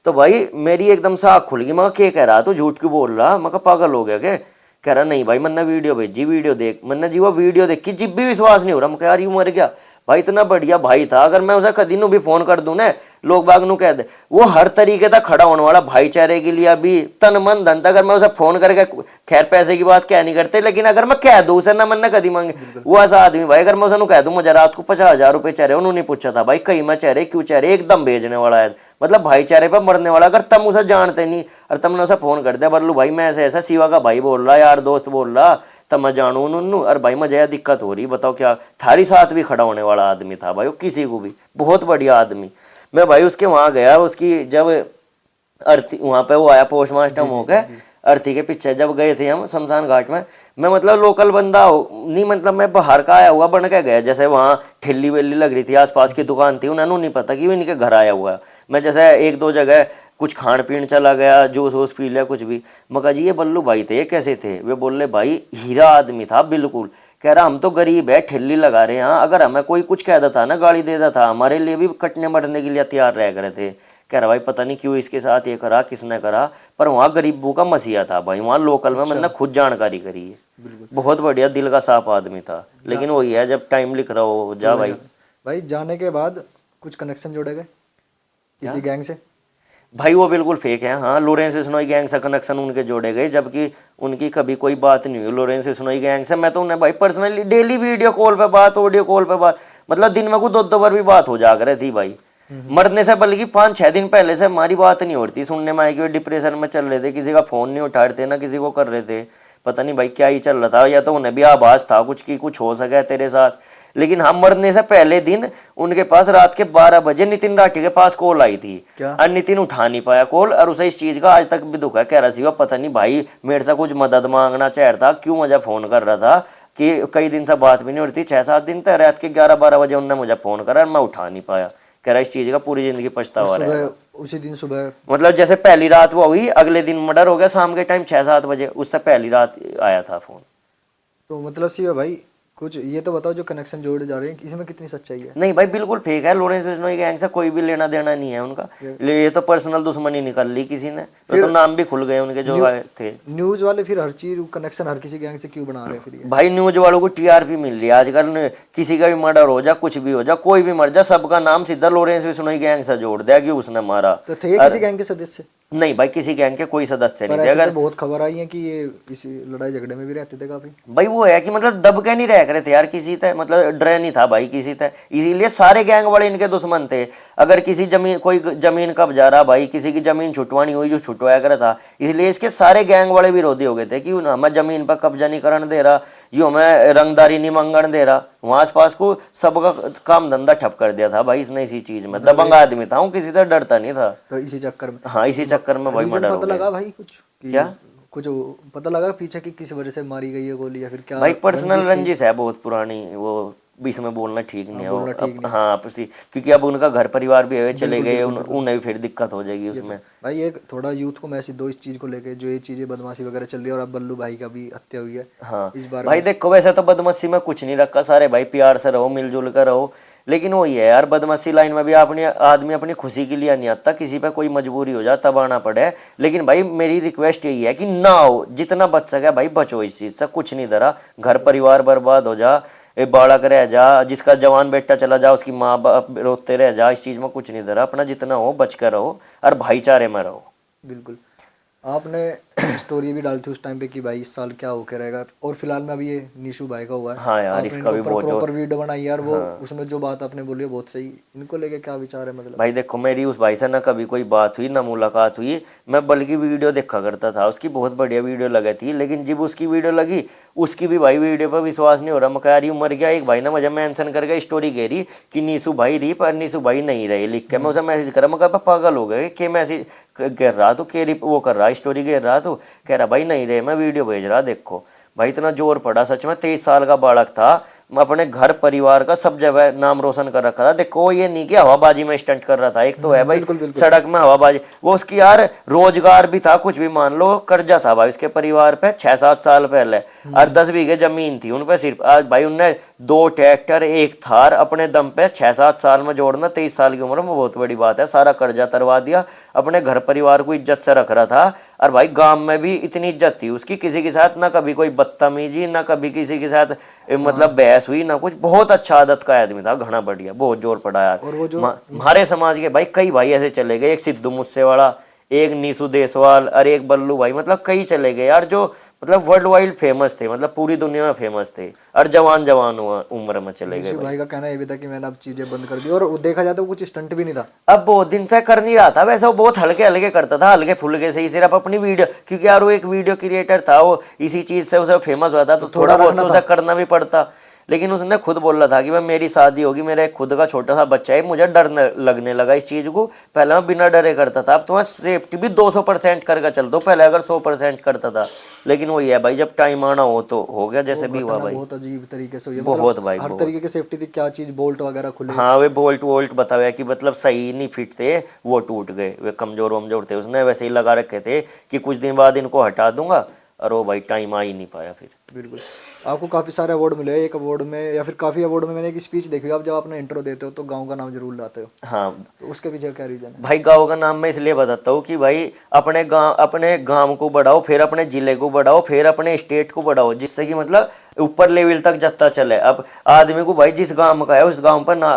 तो भाई मेरी एकदम से आँख खुल गई। मैं क्या कह रहा, तू झूठ क्यों बोल रहा? मैं पागल हो गया क्या? कह रहा नहीं भाई, मैंने वीडियो भेजी, वीडियो देख। मैंने जी वो वीडियो देखी, जिब भी विश्वास नहीं हो रहा। मैं यार यूं मर गया भाई, इतना बढ़िया भाई था। अगर मैं उसे कदी नु भी फोन कर दूं ना, लोग बाग नु कह दे, वो हर तरीके तक खड़ा होने वाला भाईचारे के लिए, अभी तन मन धन था। अगर मैं उसे फोन करके, खैर पैसे की बात क्या नहीं करते, लेकिन अगर मैं कह दूं उसे ना, मन कदी मांगे, वो ऐसा आदमी भाई। अगर मैं उसे कह दूं मुझे रात को 50,000 रुपए चेहरे, उन्होंने पूछा था भाई कहीं मैं चेहरे क्यों, चेहरे एकदम भेजने वाला है, मतलब भाईचारे पर मरने वाला। अगर तुम उसे जानते नहीं और तुमने उसे फोन कर दिया, बल्लू भाई मैं ऐसे ऐसा शिवा का भाई बोल रहा, यार दोस्त बोल रहा, तब मैं जानू उन्नू, और भाई मुझे यह दिक्कत हो रही, बताओ क्या। थारी साथ भी खड़ा होने वाला आदमी था भाई, वो किसी को भी, बहुत बढ़िया आदमी। मैं भाई उसके वहां गया, उसकी जब अर्थी वहां पे वो आया पोस्टमार्टम होकर, अर्थी के पीछे जब गए थे हम शमशान घाट में, मैं मतलब लोकल बंदा नहीं, मतलब मैं बाहर का आया हुआ बन के गया। जैसे वहाँ ठेली वेली लग रही थी, आसपास की दुकान थी, उन्होंने नहीं पता कि वो इनके घर आया हुआ है। मैं जैसे 1-2 जगह कुछ खान पीन चला गया, जूस वूस पी लिया कुछ भी। मैं कहा जी ये बल्लू भाई थे, ये कैसे थे? वे बोल रहे भाई हीरा आदमी था बिल्कुल। कह रहा हम तो गरीब है, ठेली लगा रहे हैं, अगर हमें कोई कुछ कह देता ना, गाड़ी दे देता, हमारे लिए भी कटने मरने के लिए तैयार रह गए थे। कह रहा भाई पता नहीं क्यों इसके साथ ये करा, किसने करा, पर वहाँ गरीबों का मसीहा था भाई, वहाँ लोकल में मैंने खुद जानकारी करी है। बहुत बढ़िया, दिल का साफ आदमी था। लेकिन वही है, जब टाइम लिख रहा हो जा भाई। भाई जाने के बाद कुछ कनेक्शन जोड़े गए किसी गैंग से? भाई वो बिल्कुल फेक है। हाँ, लॉरेंस बिश्नोई गैंग से कनेक्शन उनके जोड़े गए, जबकि उनकी कभी कोई बात नहीं हुई लॉरेंस बिश्नोई गैंग से। मैं तो उन्हें भाई पर्सनली डेली वीडियो कॉल पे बात, ऑडियो कॉल पे बात, मतलब दिन में को 2-2 बार भी बात हो जा रही थी भाई। मरने से बल्कि 5-6 दिन पहले से हमारी बात नहीं होती। सुनने में आया कि वो डिप्रेशन में चल रहे थे, किसी का फोन नहीं उठा रहे थे, ना किसी को कर रहे थे, पता नहीं भाई क्या ही चल रहा था। या तो उन्हें भी आभास था कुछ की कुछ हो सके तेरे साथ। लेकिन हम मरने से पहले दिन उनके पास रात के 12 बजे नितिन राठी के पास कॉल आई थी, और नितिन उठा नहीं पाया कॉल, और उसे इस चीज का आज तक भी दुख है। कह रहा सी पता नहीं भाई मेरे से कुछ मदद मांगना चाह रहा था, क्यों मुझे फोन कर रहा था, कि कई दिन से बात भी नहीं होती, 6-7 दिन तक। रात के 11-12 बजे उन्होंने मुझे फोन करा और मैं उठा नहीं पाया। कह रहा इस चीज का पूरी जिंदगी पछतावा रहा है। उसी दिन सुबह मतलब जैसे पहली रात वो हुई, अगले दिन मर्डर हो गया शाम के टाइम 6-7 बजे, उससे पहली रात आया था फोन। तो मतलब सी भाई कुछ ये तो बताओ, जो कनेक्शन जोड़े जा रहे हैं इसमें कितनी सच्चाई है? नहीं भाई बिल्कुल फेक है, लॉरेंस बिश्नोई गैंग से कोई भी लेना देना नहीं है उनका। ये तो पर्सनल दुश्मनी निकाल ली किसी ने, तो नाम भी खुल गए उनके जो थे। न्यूज वाले फिर हर चीज कनेक्शन हर किसी गैंग से क्यों बना रहे हैं फिर ये? भाई न्यूज वालों को टीआरपी मिल रही है आजकल, किसी का भी मर्डर हो जा, कुछ भी हो जा, कोई भी मर जा, सबका नाम सीधा लॉरेंस बिश्नोई गैंग से जोड़ दिया कि उसने मारा। तो थे किसी गैंग के सदस्य? नहीं भाई, किसी गैंग के कोई सदस्य नहीं थे। अगर अगर बहुत खबर आई है कि ये इसी लड़ाई झगड़े में भी रहते थे काफी। भाई वो है कि मतलब दब के नहीं रह करे थे यार किसी से, मतलब डरे नहीं था भाई किसी से, इसीलिए सारे गैंग वाले इनके दुश्मन थे। अगर किसी जमीन, कोई जमीन कब्जा रहा भाई, किसी की जमीन छुटवानी हुई, जो छुटवाया करा था, इसलिए इसके सारे गैंग वाले विरोधी हो गए थे कि हमें जमीन पर कब्जा नहीं करने दे रहा, यूं हमें रंगदारी नहीं मांगने दे रहा। वहां आस पास को सबका काम धंधा ठप कर दिया था भाई इसने इसी चीज में। दबंग आदमी था, किसी से डरता नहीं था। तो इसी चक्कर में, हाँ इसी चक्कर में भाई मर्डर हो पता गया। लगा भाई कुछ क्या कुछ पता लगा पीछे की किस वजह से मारी गई है गोली, या फिर क्या? भाई पर्सनल रंजिश है बहुत पुरानी, वो इसमें बोलना ठीक नहीं है वो। हाँ आपसी, क्योंकि अब उनका घर परिवार भी है, चले गए, उन्हें भी फिर दिक्कत हो जाएगी उसमें। भाई एक थोड़ा यूथ को मैसेज दो इस चीज को लेके, जो ये चीजें बदमाशी वगैरह चल रही है, और अब बल्लू भाई का भी हत्या हुई है। हाँ इस बार भाई देखो, वैसे तो बदमाशी में कुछ नहीं रखा, सारे भाई प्यार से रहो, मिलजुल कर रहो, लेकिन वही है यार, बदमाशी लाइन में भी आदमी अपनी खुशी के लिए नहीं आता, किसी पे कोई मजबूरी हो जाए तब आना पड़े। लेकिन भाई मेरी रिक्वेस्ट यही है कि ना हो, जितना बच सके भाई बचो इस चीज से, कुछ नहीं धरा, घर परिवार बर्बाद हो जा, बालक रह जा, जिसका जवान बेटा चला जा, उसकी माँ बाप रोते रह जा, इस चीज में कुछ नहीं धरा। अपना जितना हो बच कर रहो और भाईचारे में रहो। बिल्कुल। आपने स्टोरी भी डाली थी उस टाइम पे कि भाई इस साल क्या होकर रहेगा, और फिलहाल में अभी ये निशु भाई का हुआ है। हाँ यार इसका भी बहुत प्रॉपर वीडियो बनाई यार, वो उसमें जो बात आपने बोली है बहुत सही। इनको लेके क्या विचार है? मतलब भाई देखो, मेरी उस भाई से ना कभी कोई बात हुई ना मुलाकात हुई, मैं बल्कि वीडियो देखा करता था, उसकी बहुत बढ़िया वीडियो लगी थी। लेकिन जब उसकी वीडियो लगी, उसकी भी भाई वीडियो पर विश्वास नहीं हो रहा। मैं कह रही हूँ मर गया। एक भाई ने मुझे मेंशन करके स्टोरी कह रही कि नीशु भाई रही पर नीशु भाई नहीं रहे लिख के। मैं उसे मैसेज करा, मैं कहा पागल हो गए कि मैसेज कर रहा तो के वो कर रहा, स्टोरी कह रहा तो कह रहा भाई नहीं रहे, मैं वीडियो भेज रहा। देखो भाई इतना जोर पड़ा सच में। 23 साल का बालक था, मैं अपने घर परिवार का सब जगह नाम रोशन कर रखा था। देखो ये नहीं कि हवाबाजी में स्टंट कर रहा था, एक तो है भाई सड़क में हवाबाजी, वो उसकी यार रोजगार भी था, कुछ भी मान लो, कर्जा था भाई उसके परिवार पे 6-7 साल पहले, और 10 बीघे जमीन थी उन पे सिर्फ। आज भाई उनने 2 ट्रैक्टर 1 थार अपने दम पे 6-7 साल में जोड़ना 23 साल की उम्र में बहुत बड़ी बात है। सारा कर्जा तरवा दिया, अपने घर परिवार को इज्जत से रख रहा था। और भाई गांव में भी इतनी इज्जत थी उसकी, किसी के साथ ना कभी कोई बदतमीजी, ना कभी किसी के साथ मतलब बहस हुई, ना कुछ। बहुत अच्छा आदत का आदमी था, घना बढ़िया, बहुत जोर पड़ा यार। हमारे समाज के भाई कई भाई ऐसे चले गए, एक सिद्धू मूसेवाला, एक नीशु देसवाल और एक बल्लू भाई, मतलब कई चले गए यार जो मतलब वर्ल्ड वाइड फेमस थे, मतलब पूरी दुनिया में फेमस थे, और जवान उम्र में चले गए। भाई का कहना ये भी था कि मैंने अब चीजें बंद कर दी, और देखा जाए तो कुछ स्टंट भी नहीं था। अब बहुत दिन से कर नहीं रहा था, वैसे वो बहुत हल्के हल्के करता था, हल्के फुल्के से ही, सिर्फ अपनी वीडियो, क्योंकि यार वो एक वीडियो क्रिएटर था, वो इसी चीज से उसे फेमस हुआ था, तो थोड़ा बहुत तो उसे करना भी पड़ता। लेकिन उसने खुद बोला था कि मैं मेरी शादी होगी, मेरा एक खुद का छोटा सा बच्चा है, मुझे डर लगने लगा इस चीज को। पहले मैं बिना डरे करता था, अब तो मैं सेफ्टी भी 200% करके चलता हूँ, पहले अगर 100% करता था। लेकिन वही है भाई, जब टाइम आना हो तो हो गया, जैसे भी हुआ भाई। बहुत अजीब तरीके से हुई, बहुत भाई, हर तरीके की सेफ्टी थी। क्या चीज बोल्ट वगैरह खुले? हाँ वे बोल्ट बताया कि मतलब सही नहीं फिट थे, वो टूट गए, वे कमजोर वमजोर थे, उसने वैसे ही लगा रखे थे कि कुछ दिन बाद इनको हटा दूंगा, और वो भाई टाइम आ ही नहीं पाया फिर। बिल्कुल। आपको काफ़ी सारे अवार्ड मिले, एक अवार्ड में या फिर काफ़ी अवार्ड में मैंने एक स्पीच देखी, आप जब अपना इंट्रो देते हो तो गांव का नाम जरूर लाते हो। हाँ, तो उसके पीछे क्या रीजन है? भाई गांव का नाम मैं इसलिए बताता हूँ कि भाई अपने गांव को बढ़ाओ, फिर अपने जिले को बढ़ाओ, फिर अपने स्टेट को बढ़ाओ, जिससे कि मतलब ऊपर लेवल तक जाता चले। अब आदमी को भाई जिस गांव का है उस गांव पर ना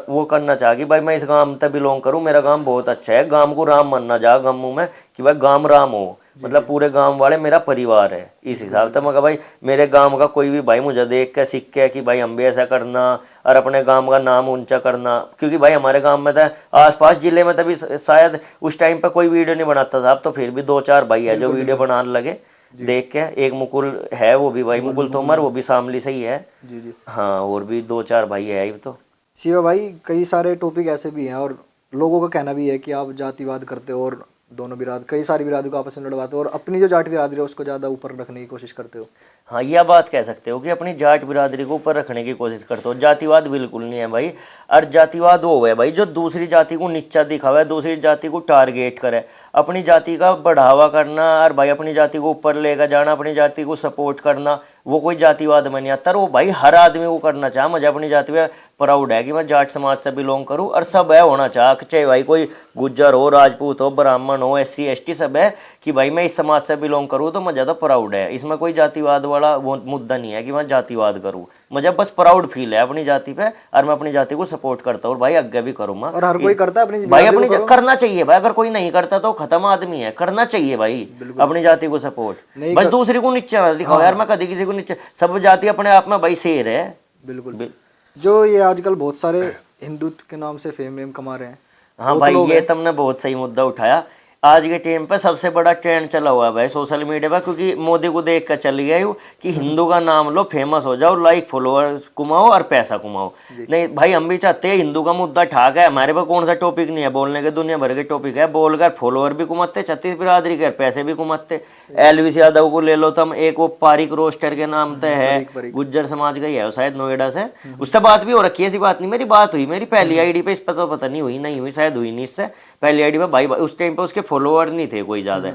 वो करना चाहिए कि भाई मैं इस गांव तक बिलोंग करूँ, मेरा गांव बहुत अच्छा है, गांव को राम मानना जा गांव में, कि भाई गांव राम हो, मतलब पूरे गांव वाले मेरा परिवार है। इस हिसाब से मैं भाई मेरे गांव का कोई भी भाई मुझे देख के सीख के कि भाई हम भी ऐसा करना, और अपने गांव का नाम ऊंचा करना। क्योंकि भाई हमारे गांव में था, आसपास जिले में तभी शायद उस टाइम पे कोई वीडियो नहीं बनाता था, अब तो फिर भी 2-4 भाई है जो वीडियो बनाने लगे देख के। एक मुकुल है, वो भी भाई मुकुल तोमर, वो भी शामली से ही है। जी। हाँ, और भी 2-4 भाई है। तो शिवा भाई, कई सारे टॉपिक ऐसे भी हैं, और लोगों का कहना भी है कि आप जातिवाद करते हो और दोनों बिरादरी, कई सारी बिरादरी को आपस में लड़वाते हो, और अपनी जो जाट बिरादरी है उसको ज़्यादा ऊपर रखने की कोशिश करते हो। हाँ, यह बात कह सकते हो कि अपनी जाट बिरादरी को ऊपर रखने की कोशिश करते हो। जातिवाद बिल्कुल नहीं है भाई। और जातिवाद वो है भाई जो दूसरी जाति को नीचा दिखावा है, दूसरी जाति को टारगेट करे। अपनी जाति का बढ़ावा करना और भाई अपनी जाति को ऊपर लेकर जाना, अपनी जाति को सपोर्ट करना, वो कोई जातिवाद में नहीं आता। वो भाई हर आदमी को करना चाहे। मुझे अपनी जाति में प्राउड है कि मैं जाट समाज से बिलोंग करूं, और सब है होना चाहे, चाहे भाई कोई गुज्जर हो, राजपूत हो, ब्राह्मण हो, SC ST, सब है कि भाई मैं इस समाज से बिलोंग करूं तो मुझे तो प्राउड है। इसमें कोई जातिवाद वाला वो मुद्दा नहीं है कि मैं जातिवाद करूं। मुझे बस प्राउड फील है अपनी जाति पे, और मैं अपनी जाति को सपोर्ट करता हूँ और भाई आगे भी करूंगा। और हर कोई करता है अपनी भाई, अपनी करना चाहिए भाई। अगर कोई नहीं करता तो खत्म आदमी है। करना चाहिए भाई अपनी जाति को सपोर्ट। बस दूसरी को नीचे ना दिखाओ यार। मैं कभी किसी को नीचे, सब जाति अपने आप में भाई शेर है। बिल्कुल। जो ये आजकल बहुत सारे हिंदुत्व के नाम से फेम वेम कमा रहे हैं। हाँ भाई, ये तुमने बहुत सही मुद्दा उठाया। आज के टाइम पे सबसे बड़ा ट्रेंड चला हुआ है भाई सोशल मीडिया पर, क्योंकि मोदी को देख कर चल गया कि हिंदू का नाम लो, फेमस हो जाओ, लाइक फॉलोअर कमाओ और पैसा कमाओ। नहीं भाई, हम भी चाहते हैं हिंदू का मुद्दा ठाक है। हमारे पास कौन सा टॉपिक नहीं है बोलने के, दुनिया भर के टॉपिक है। बोलकर फॉलोअर भी कमाते, छत्तीस बिरादरी के पैसे भी कमाते। एलविस यादव को ले लो तुम, एक वो पारिक रोस्टर के नाम से है, गुज्जर समाज का ही है वो, शायद नोएडा से। उससे बात भी हो रखी है, ऐसी बात नहीं। मेरी बात हुई मेरी पहली आईडी पे, इस पर तो पता नहीं हुई नहीं हुई, शायद हुई नहीं। इससे पहली आईडी पे भाई उस टाइम पे उसके फॉलोअर नहीं थे कोई ज्यादा,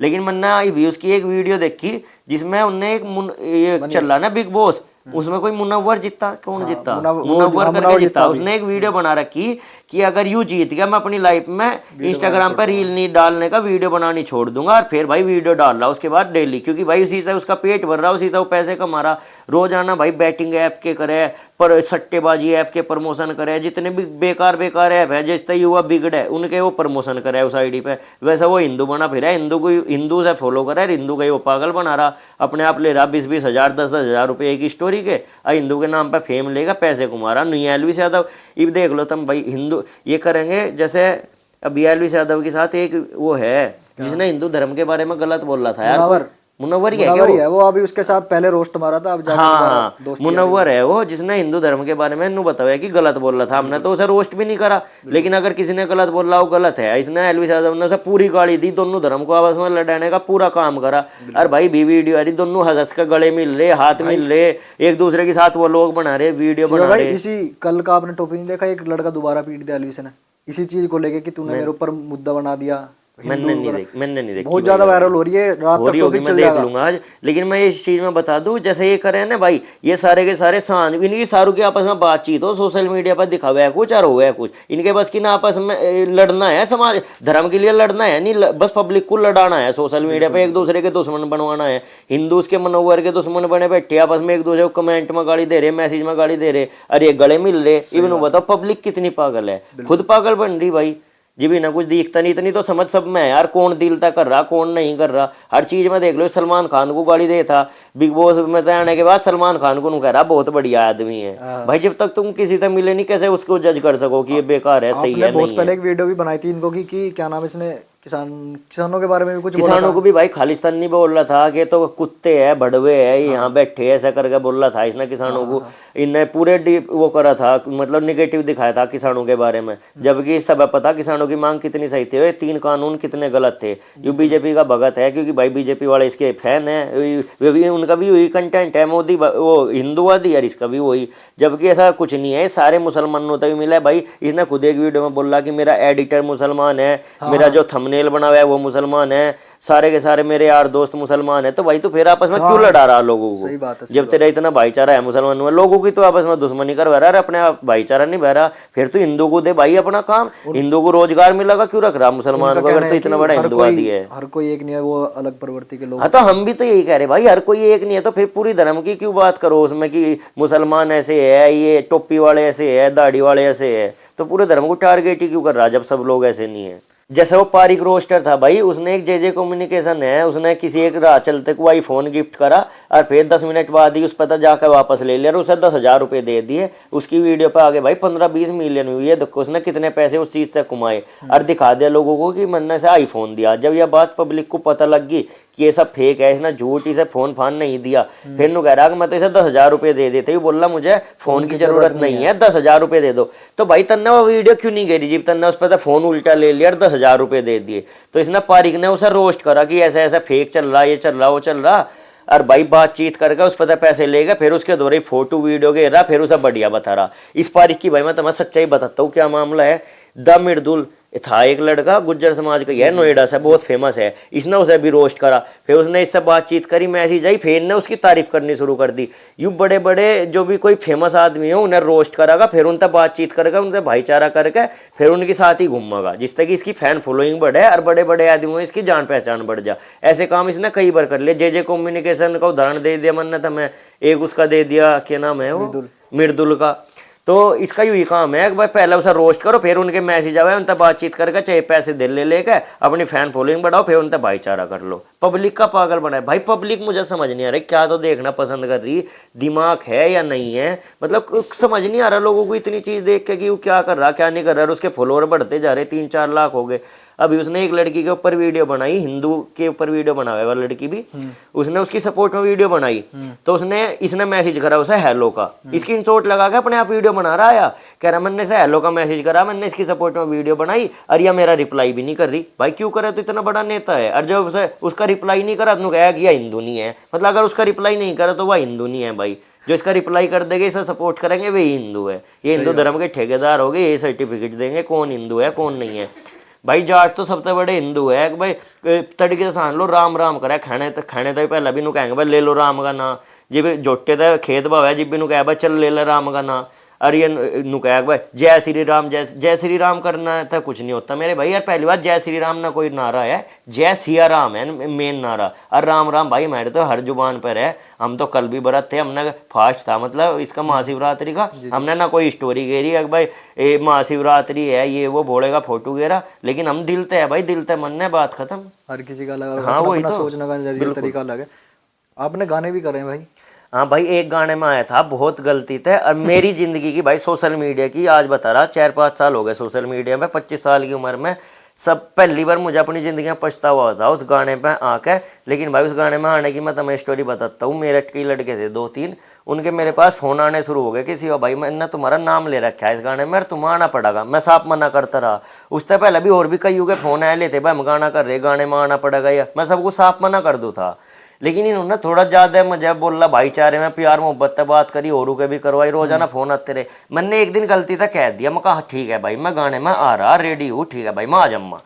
लेकिन मैंने व्यूज की एक वीडियो देखी जिसमें उनने ये चल रहा ना बिग बॉस, उसमें कोई मुनव्वर जीता, कौन जीता, मुनव्वर करके जीता। उसने एक वीडियो बना रखी कि अगर यू जीत गया मैं अपनी लाइफ में इंस्टाग्राम पर रील नहीं डालने का, वीडियो बनानी छोड़ दूंगा। और फिर भाई वीडियो डाल रहा उसके बाद डेली, क्योंकि भाई उसी से उसका पेट भर रहा, उसी से वो पैसे कमा रहा। रोजाना भाई बैटिंग ऐप के करे, पर सट्टेबाजी ऐप के प्रमोशन करे, जितने भी बेकार बेकार ऐप है जिससे युवा बिगड़े उनके वो प्रमोशन करे उस आईडी पे। वैसा वो हिंदू बना फिर है, हिंदू को हिंदू से फॉलो करे, हिंदू का वो पागल बना रहा, अपने आप ले रहा 20-20 हज़ार 10-10 हज़ार रुपये की स्टोरी के, और हिंदू के नाम पे फेम लेगा, पैसे कमा रहा। नहीं एलविस यादव, ये देख लो तुम भाई, हिंदू ये करेंगे। जैसे अब एलविस यादव के साथ एक वो है जिसने हिंदू धर्म के बारे में गलत बोला था यार, मुनव्वर ही है वो अभी उसके साथ पहले रोस्ट मारा था, अब जाके हाँ, मुनव्वर है वो, जिसने हिंदू धर्म के बारे में बताया कि गलत बोल रहा था। हमने तो उसे रोस्ट भी नहीं करा, लेकिन अगर किसी ने गलत बोल रहा हो गलत है। इसने एलविस यादव ने उसे पूरी गाली दी, दोनों धर्म को आपस में लड़ाने का पूरा काम करा। और भाई भी वीडियो आ रही, दोनों हंस के गले मिल रहे, हाथ मिल रहे, एक दूसरे के साथ वो लोग बना रहे, वीडियो बना रहे। इसी कल का आपने टॉपिक नहीं देखा, एक लड़का दोबारा पीट दिया एलविस ने इसी चीज को लेके कि तूने मेरे ऊपर मुद्दा बना दिया। मैंने नहीं देखी, बहुत ज्यादा वायरल हो रही है, रात तक होगी, मैं देख लूंगा आज। लेकिन मैं इस चीज में बता दूं, जैसे ये करे ना भाई, ये सारे के सारे इनकी सारों की आपस में बातचीत हो, सोशल मीडिया पर दिखावा है कुछ और हो है कुछ, इनके बस की ना आपस में लड़ना है, समाज धर्म के लिए लड़ना है नहीं, बस पब्लिक को लड़ाना है सोशल मीडिया पे, एक दूसरे के दुश्मन बनवाना है। हिंदू के मनोवर के दुश्मन बने बैठे आपस में, एक दूसरे को कमेंट में गाली दे रहे, मैसेज में गाली दे रहे, अरे गले मिल रहे। इवन बताओ पब्लिक कितनी पागल है, खुद पागल बन रही भाई। जी भी ना कुछ दिखता नहीं, इतनी तो समझ सब में है यार, कौन दिल तक कर रहा कौन नहीं कर रहा। हर चीज में देख लो, सलमान खान को गाली दे था बिग बॉस में आने के बाद, सलमान खान को कह रहा बहुत बढ़िया आदमी है। भाई जब तक तुम किसी से मिले नहीं, कैसे उसको जज कर सको कि ये बेकार है, सही है, बहुत पहले एक वीडियो भी बनाई थी इनको की क्या नाम है, इसने किसानों के बारे में भी कुछ किसानों को भी भाई खालिस्तान नहीं बोल रहा था कि तो कुत्ते हैं भड़वे है यहाँ बैठे ऐसा करके बोल रहा था इसने किसानों को। इनने पूरे डीप वो करा था, मतलब निगेटिव दिखाया था किसानों के बारे में, जबकि सब पता किसानों की मांग कितनी सही थी, 3 कानून कितने गलत थे। जो बीजेपी का भगत है, क्योंकि भाई बीजेपी वाले इसके फैन है, उनका भी वही कंटेंट है, मोदी वो हिंदूवादी है, इसका भी वही, जबकि ऐसा कुछ नहीं है, सारे मुसलमानों तक मिला है भाई। इसने खुद एक वीडियो में बोला कि मेरा एडिटर मुसलमान है, मेरा जो थंबनेल बना हुआ है वो मुसलमान है, सारे के सारे मेरे यार दोस्त मुसलमान है। तो भाई तो फिर आपस में क्यों लड़ा रहा लोगों को? सही बात है, जब तेरा इतना भाईचारा है मुसलमान में, लोगों की तो आपस में दुश्मनी कर रहा है, अपने आप भाईचारा नहीं बह रहा। फिर तो हिंदू को दे भाई अपना काम, हिंदू को रोजगार मिलेगा, क्यों रख रहा मुसलमान को? अगर तो इतना बड़ा हिंदूवादी है, हर कोई एक नहीं है, वो अलग प्रवृत्ति के लोग। हाँ तो हम भी तो यही कह रहे भाई, हर कोई एक नहीं है, तो फिर पूरी धर्म की क्यों बात करो उसमें कि मुसलमान ऐसे है, ये टोपी वाले ऐसे है, दाढ़ी वाले ऐसे है, तो पूरे धर्म को टारगेट ही क्यों कर रहा जब सब लोग ऐसे नहीं है? जैसे वो पारिक रोस्टर था भाई, उसने एक जे कम्युनिकेशन है, उसने किसी एक राह चलते को आईफोन गिफ्ट करा और फिर 10 मिनट बाद ही उस पर जाकर वापस ले लिया और उसे 10,000 रुपये दे दिए। उसकी वीडियो पे आगे भाई 15-20 मिलियन हुई है, देखो उसने कितने पैसे उस चीज से कमाए और दिखा दिया लोगों को कि मैंने से आईफोन दिया। जब यह बात पब्लिक को पता लग गई कि ये सब फेक है, इसने झूठ, इसे फोन फान नहीं दिया, फिर नु कह रहा कि मैं तो इसे 10,000 रुपये दे देते ही, बोल रहा मुझे फोन की जरूरत नहीं है, 10,000 रुपये दे दो। तो भाई तन्ने वो वीडियो क्यों नहीं गिरी जब तन्ने उस पर तो फोन उल्टा ले लिया और 10,000 रुपये दे दिए। तो इसने पारिक ने उसे रोस्ट करा कि ऐसा ऐसा फेक चल रहा, ये चल रहा, वो चल रहा। और भाई बातचीत करके उस पर पैसे लेगा, फिर उसके दौरे फोटो वीडियो के रहा, फिर उसे बढ़िया बता रहा। इस पारिक की भाई मैं तुम्हें सच्चाई बताता हूँ क्या मामला है। द मिर्दुल था एक लड़का, गुज्जर समाज का है, नोएडा से, बहुत फेमस है। इसने उसे भी रोस्ट करा, फिर उसने इससे बातचीत करी, मैसेज आई, फिर ने उसकी तारीफ करनी शुरू कर दी। यूं बड़े बड़े जो भी कोई फेमस आदमी हो उन्हें रोस्ट करेगा, फिर उनसे बातचीत करेगा, उनसे भाईचारा करके फिर उनके साथ ही घूमेगा, जिससे कि इसकी फैन फॉलोइंग बढ़े और बड़े बड़े आदमियों इसकी जान पहचान बढ़ जाए। ऐसे काम इसने कई बार कर लिए। जे कम्युनिकेशन का उदाहरण दे दिया मैंने तुम्हें, एक उसका दे दिया, क्या नाम है वो, मिर्दुल का। तो इसका यही काम है कि भाई पहले उसे रोस्ट करो, फिर उनके मैसेज आवे, उनसे बातचीत करके चाहे पैसे दे ले लेके अपनी फैन फॉलोइंग बढ़ाओ, फिर उनसे भाईचारा कर लो। पब्लिक का पागल बनाए भाई। पब्लिक मुझे समझ नहीं आ रहा क्या तो देखना पसंद कर रही, दिमाग है या नहीं है, मतलब समझ नहीं आ रहा लोगों को इतनी चीज देख के कि वो क्या कर रहा क्या नहीं कर रहा। उसके फॉलोअर बढ़ते जा रहे, 3-4 लाख हो गए। अभी उसने एक लड़की के ऊपर वीडियो बनाई, हिंदू के ऊपर वीडियो बनाया हुआ लड़की भी, उसने उसकी सपोर्ट में वीडियो बनाई, तो इसने मैसेज करा उसे हेलो का, स्क्रीनशॉट लगा के अपने आप वीडियो बना रहा है, कह रहा मैंने से हेलो का मैसेज करा, मैंने इसकी सपोर्ट में वीडियो बनाई और यह मेरा रिप्लाई भी नहीं कर रही। भाई क्यों करे, तो इतना बड़ा नेता है, और जब उसे उसका रिप्लाई नहीं करा तो कहा कि यह हिंदू नहीं है। मतलब अगर उसका रिप्लाई नहीं करा तो वह हिंदू नहीं है भाई, जो इसका रिप्लाई कर देंगे, इसे सपोर्ट करेंगे, वे हिंदू है। ये हिंदू धर्म के ठेकेदार हो गए, ये सर्टिफिकेट देंगे कौन हिंदू है कौन नहीं है। भाई जाट तो सबसे बड़े हिंदू है कि भाई तड़के से सान लो राम राम करे, खाने तो पहले भी नु कहेंगे भाई ले लो राम का ना, जिब जोटे तो खेत भाव है जिब भी नु कहे भाई चल ले ले राम का ना, अरे ये नु कहे भाई जय श्री राम, जय श्री राम करना था कुछ नहीं होता मेरे भाई। यार पहली बात जय श्री राम ना कोई नारा है, जय सिया राम है मेन नारा, और राम राम भाई हमारे तो हर जुबान पर है। हम तो कल भी व्रत थे, हमने फास्ट था, मतलब इसका महाशिवरात्रि का, हमने ना कोई स्टोरी घेरी है भाई महाशिवरात्रि है ये वो भोले का फोटो घेरा, लेकिन हम दिल ते है भाई, दिल ते मन है, बात खत्म। हर किसी का अलग हाँ, वही अपना तो सोचने का नजरिया तरीका अलग है। आपने गाने भी करे हैं भाई? हाँ भाई, एक गाने में आया था, बहुत गलती थे, और मेरी जिंदगी की भाई सोशल मीडिया की आज बता रहा 4-5 साल हो गए सोशल मीडिया में, 25 साल की उम्र में सब पहली बार मुझे अपनी ज़िंदगी में पछतावा हुआ था उस गाने पे आके। लेकिन भाई उस गाने में आने की मैं तुम्हें स्टोरी बताता हूँ। मेरठ के लड़के थे 2-3, उनके मेरे पास फ़ोन आने शुरू हो गए किसी भाई मैंने तुम्हारा नाम ले रखा है इस गाने में, तुम आना पड़ेगा। मैं साफ मना करता रहा। उससे पहले भी और भी कई के फ़ोन आए लेते भाई हम गाना कर रहे, गाने में आना पड़ेगा, या मैं सबको साफ मना कर दूँ था। लेकिन इन्होंने थोड़ा ज़्यादा मुझे बोला भाईचारे में प्यार मोहब्बत से बात करी, औरों के भी करवाई, रोजाना फ़ोन आते रहे। मैंने एक दिन गलती से कह दिया, मैं कहा ठीक है भाई मैं गाने में आ रहा, रेडी हूँ, ठीक है भाई मैं आ जाऊँगा।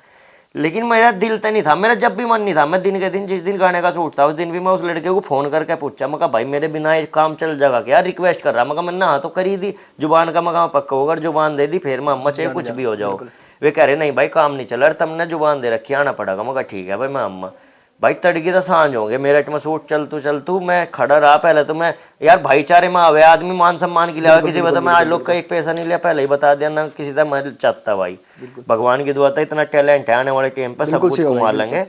लेकिन मेरा दिल तो नहीं था, मेरा जब भी मन नहीं था, मैं दिन के दिन जिस दिन गाने का शूट था उस दिन भी मैं उस लड़के को फ़ोन करके पूछा, मैं कहा भाई मेरे बिना ये काम चल जाएगा क्या, रिक्वेस्ट कर रहा। मैं कहा मैंने हाँ तो करी दी, जुबान का मैं कहा पक्का होगा, जुबान दे दी फिर मैं अम्मा चाहे कुछ भी हो जाओ। वे कह रहे नहीं भाई काम नहीं चल रहा, तुमने जुबान दे रखी आना पड़ेगा। मैं कहा ठीक है भाई मैं अम्मा। भाई तड़की तो सांझ होंगे, मेरठ में शूट चलतू मैं खड़ा रहा। पहले तो मैं यार भाईचारे में आवे आदमी, मान सम्मान के लिए आवे, किसी बता मैं आज लोग का एक पैसा नहीं लिया, पहले ही बता दिया ना किसी तरह मैं चाहता। भाई भगवान की दुआ था, इतना टैलेंट है आने वाले टाइम पर सब कुछ कमा लेंगे।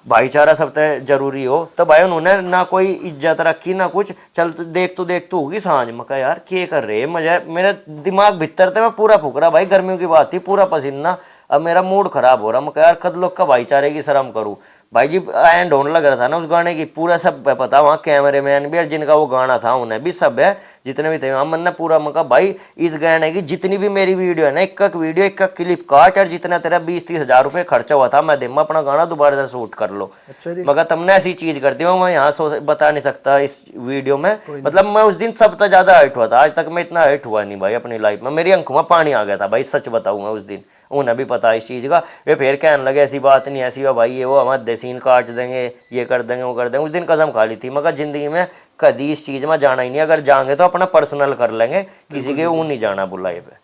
भाईचारा सबसे जरूरी हो। तो भाई उन्होंने ना कोई इज्जत रखी ना कुछ, चल तू देख तू होगी सांझ। मैं कहा यार क्या कर रहे मजा, मेरा दिमाग भीतर थे, मैं पूरा फूक रहा भाई, गर्मियों की बात थी, पूरा पसीना, अब मेरा मूड खराब हो रहा। मैं कहा यार खद लोग का भाईचारे की शर्म करूँ। भाई जी एंड होने लग रहा था ना उस गाने की, पूरा सब पता वहाँ कैमरे मैन भी और जिनका वो गाना था उन्हें भी सब है, जितने भी थे वहाँ। मैंने पूरा मका भाई इस गाने की जितनी भी मेरी वीडियो है ना, एक वीडियो एक क्लिप काट, और जितना तेरा 20-30 हज़ार रुपये खर्चा हुआ था मैं दे, मैं अपना गाना दोबारा से शूट कर लो। मगर तुमने ऐसी चीज़ कर दी मैं यहाँ बता नहीं सकता इस वीडियो में। मतलब मैं उस दिन सबसे ज़्यादा हर्ट हुआ था, आज तक मैं इतना हर्ट हुआ नहीं भाई अपनी लाइफ में, मेरी आंखों में पानी आ गया था भाई, सच बताऊँ मैं उस दिन। उन्हें भी पता इस चीज़ का, वे फिर कहने लगे ऐसी बात नहीं ऐसी है भाई, ये वो हमारे सीन काट देंगे, ये कर देंगे वो कर देंगे। उस दिन कसम खा ली थी मगर ज़िंदगी में कभी इस चीज़ में जाना ही नहीं, अगर जाएंगे तो अपना पर्सनल कर लेंगे, किसी के वो नहीं जाना बुलाए पे।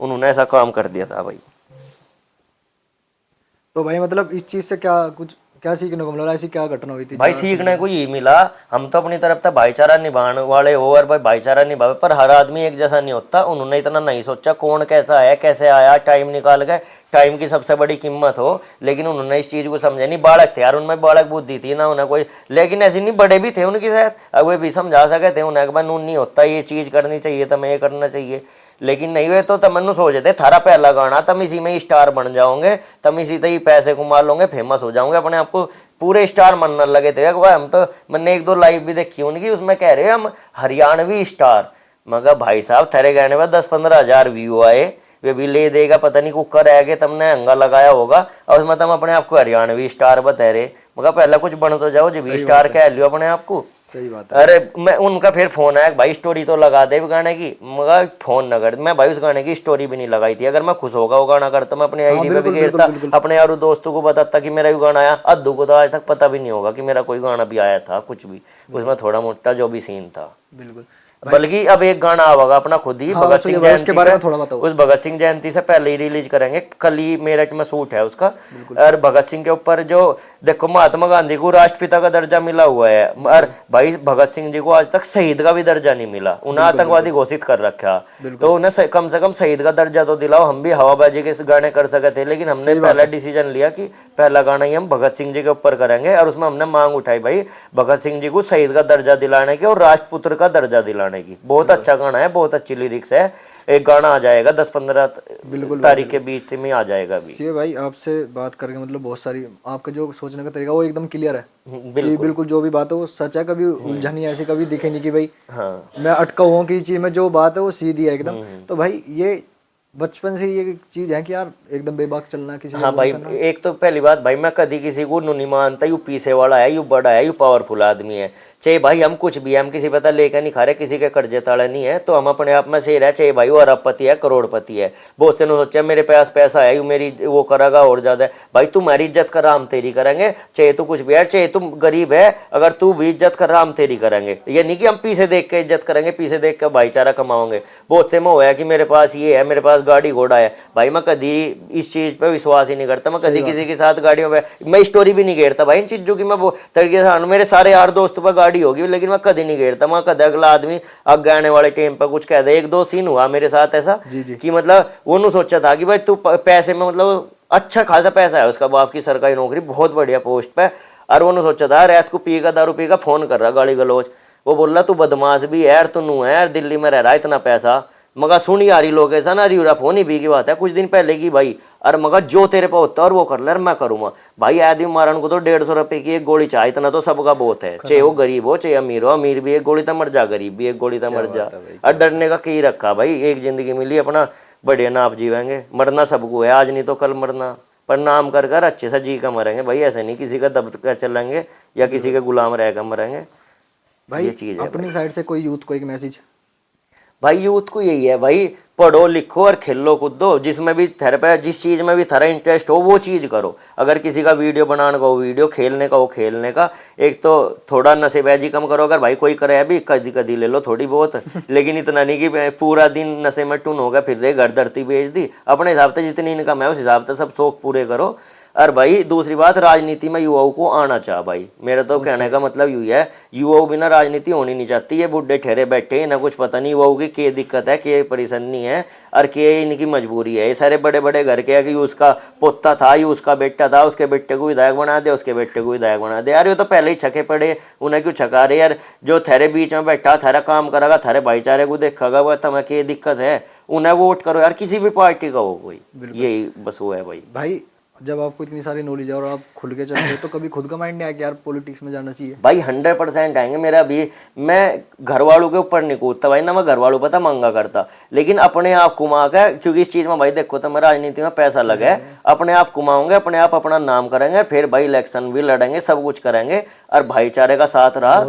उन्होंने ऐसा काम कर दिया था भाई। तो भाई मतलब इस चीज़ से क्या सीखने को मिला, ऐसी क्या घटना हुई थी? भाई सीखने को ये मिला, हम तो अपनी तरफ से भाईचारा निभाने वाले हो, और भाई भाईचारा निभावे, पर हर आदमी एक जैसा नहीं होता। उन्होंने इतना नहीं सोचा कौन कैसा है, कैसे आया, टाइम निकाल के, टाइम की सबसे बड़ी कीमत हो। लेकिन उन्होंने इस चीज़ को समझा नहीं, बालक थे यार, उनमें बालक बुद्धि थी ना उन्हें कोई, लेकिन ऐसी नहीं, बड़े भी थे उनकी शायद, अब वे भी समझा सके थे उन्हें, भाई नून नहीं होता, ये चीज़ करनी चाहिए, तुम्हें ये करना चाहिए। लेकिन नहीं हुए तो तमन्नु सोचे थे थारा पहला गाना, तुम इसी में ही स्टार बन जाओगे, तुम इसी से ही पैसे कमा लोगे, फेमस हो जाओगे, अपने आप को पूरे स्टार मानने लगे थे। भाई हम तो, मैंने 1-2 लाइव भी देखी उनकी, उसमें कह रहे हैं हम हरियाणवी स्टार। मगर भाई साहब थारे गाने में 10-15 हज़ार व्यू आए, वे भी ले देगा, पता नहीं कुकर है कि तुमने हंगा लगाया होगा, और उसमें तुम अपने आप को हरियाणवी स्टार बता रहे। मगर पहला कुछ बन तो जाओ जी, स्टार कह लियो अपने आप को। सही बात है। अरे मैं उनका फिर फोन आया भाई स्टोरी तो लगा दे गाने की, मगर फोन न कर। मैं भाई उस गाने की स्टोरी भी नहीं लगाई थी। अगर मैं खुश होगा वो गाना करता, मैं अपने आईडी पे भी घेरता, अपने यारों दोस्तों को बताता कि मेरा भी गाना आया। अद्दू को तो आज तक पता भी नहीं होगा कि मेरा कोई गाना भी आया था, कुछ भी उसमें थोड़ा मोटा जो भी सीन था। बिल्कुल। बल्कि अब एक गाना आएगा अपना खुद ही, भगत सिंह जयंती उसके बारे में थोड़ा बताओ। उस भगत सिंह जयंती से पहले ही रिलीज करेंगे। कल ही मेरठ में शूट है उसका। और भगत सिंह के ऊपर जो देखो, महात्मा गांधी को राष्ट्रपिता का दर्जा मिला हुआ है, और भाई भगत सिंह जी को आज तक शहीद का भी दर्जा नहीं मिला। उन्हें आतंकवादी घोषित कर रखा, तो उन्हें कम से कम शहीद का दर्जा तो दिलाओ। हम भी हवाबाजी के गाने कर सके थे, लेकिन हमने पहला डिसीजन लिया कि पहला गाना ही हम भगत सिंह जी के ऊपर करेंगे। और उसमें हमने मांग उठाई भाई भगत सिंह जी को शहीद का दर्जा दिलाने की और राष्ट्रपुत्र का दर्जा दिलाने की। बहुत अच्छा गाना है, बहुत अच्छी लिरिक्स है। एक गाना आ जाएगा 10-15 तारीख के बीच से में आ जाएगा। अभी सीए भाई आपसे बात करके मतलब बहुत सारी आपका जो सोचने का तरीका वो एकदम क्लियर है। बिल्कुल बिल्कुल जो भी बात है वो सच है, कभी उलझन नहीं ऐसी कभी दिखे नहीं कि भाई हाँ मैं अटका हुआ कि चीज में, जो बात है वो सीधी है एकदम। तो भाई ये बचपन से ये चीज है कि यार एकदम बेबाक चलना किसी हाँ भाई, एक तो पहली बात भाई मैं कभी किसी को नहीं मानता यू पीछे वाला है, यू बड़ा है, यू पावरफुल आदमी है। चाहे भाई हम कुछ भी है, हम किसी पता लेकर नहीं खा रहे, किसी के कर्जे ताड़े नहीं है, तो हम अपने आप में शेर है। चाहे भाई वो अरबपति है, करोड़पति है। बहुत से ने सोचा मेरे पास पैसा है, यू मेरी वो करेगा और ज्यादा है। भाई तुम्हारी इज्जत कर रहा हम तेरी करेंगे। चाहे तू कुछ भी है, चाहे तुम गरीब है, अगर तू भी इज्जत कर रहा हम तेरी करेंगे। ये नहीं कि हम पीछे देख के इज्जत करेंगे, पीछे देख के भाईचारा कमाओगे। बहुत से में हुआ है कि मेरे पास ये है, मेरे पास गाड़ी घोड़ा है। भाई मैं कभी इस चीज पे विश्वास ही नहीं करता। मैं कभी किसी के साथ गाड़ियों में मैं स्टोरी भी नहीं घेरता भाई इन चीजों की। मैं वो तरीके से मेरे सारे यार दोस्तों पर गाड़ी होगी, लेकिन मैं कभी नहीं घेरता। मैं कभी अगला आदमी आगे आने वाले टाइम पर कुछ कह दे। एक दो सीन हुआ मेरे साथ ऐसा कि मतलब वो सोचा था कि भाई तू पैसे में मतलब अच्छा खासा पैसा है, उसका बाप की सरकारी नौकरी बहुत बढ़िया पोस्ट पे, और वो सोचा था रात को पी का दारू पी का फोन कर रहा गाली गलोच। वो बोल रहा तू बदमाश भी है, तू नू है, दिल्ली में रह रहा है इतना पैसा। मगर सुनी आ रही लोग ऐसा ना रियूरा फोन ही भी की बात है कुछ दिन पहले की भाई। और मगर जो तेरे पे होता है और वो कर ले, मैं करूंगा भाई। आदमी मारन को तो 150 रुपए की एक गोली चाहे, इतना तो सबका बहुत है। चाहे वो गरीब हो चाहे अमीर हो, अमीर भी एक गोली तो मर जा, गरीब भी एक गोली तो मर जा। और डरने का कई रखा भाई, एक जिंदगी मिली अपना बढ़िया नाप जीवेंगे। मरना सबको है, आज नहीं तो कल मरना, पर नाम कर कर अच्छे से जी का मरेंगे भाई। ऐसे नहीं किसी का दब कर चलेंगे या किसी के गुलाम रहकर मरेंगे भाई। ये चीज है अपनी साइड से कोई यूथ को एक मैसेज भाई, यूथ को यही है भाई, पढ़ो लिखो और खेलो कूदो। जिसमें भी थेरेपी, जिस चीज में भी थारा इंटरेस्ट हो वो चीज करो। अगर किसी का वीडियो बनाने का हो वीडियो, खेलने का हो खेलने का। एक तो थोड़ा नशेबाजी कम करो, अगर भाई कोई करे अभी कदी कदी ले लो थोड़ी बहुत, लेकिन इतना नहीं कि पूरा दिन नशे में टून होगा फिर रे घर धरती बेच दी। अपने हिसाब से जितनी इनकम है उस हिसाब से सब शौक पूरे करो। और भाई दूसरी बात, राजनीति में युवाओं को आना चाह भाई। मेरा तो कहने का मतलब यही है, युवाओं बिना राजनीति होनी नहीं चाहती। ये बुढ़े ठहरे बैठे ना कुछ पता नहीं युवाओं की क्या दिक्कत है, क्या परेशानी है और क्या इनकी मजबूरी है। ये सारे बड़े बड़े घर के है कि उसका पोता था, ये उसका बेटा था, उसके बेटे को विधायक बना दे, उसके बेटे को विधायक बना दे। यार ये तो पहले ही छके पड़े, उन्हें क्यों छका रहे यार। जो थारे बीच में बैठा थारा काम करेगा, थारे भाईचारे को देखेगा, वह तुम्हें क्या दिक्कत है, उन्हें वोट करो यार, किसी भी पार्टी का हो कोई। यही बस वो है भाई। भाई जब आपको इतनी सारी नॉलेज है और आप खुल के चल रहे हो, तो कभी खुद का माइंड नहीं आया कि यार पॉलिटिक्स में जाना चाहिए? भाई 100% आएंगे। मेरा भी, मैं घर वालों के ऊपर नहीं कूदता भाई, ना मैं घर वालों पता मांगा करता, लेकिन अपने आप कुमा कर, क्योंकि इस चीज में भाई देखो तो मैं राजनीति में पैसा लगा है, अपने आप कुमाऊंगे, अपने आप अपना नाम करेंगे, फिर भाई इलेक्शन भी लड़ेंगे, सब कुछ करेंगे। और भाईचारे का साथ रहा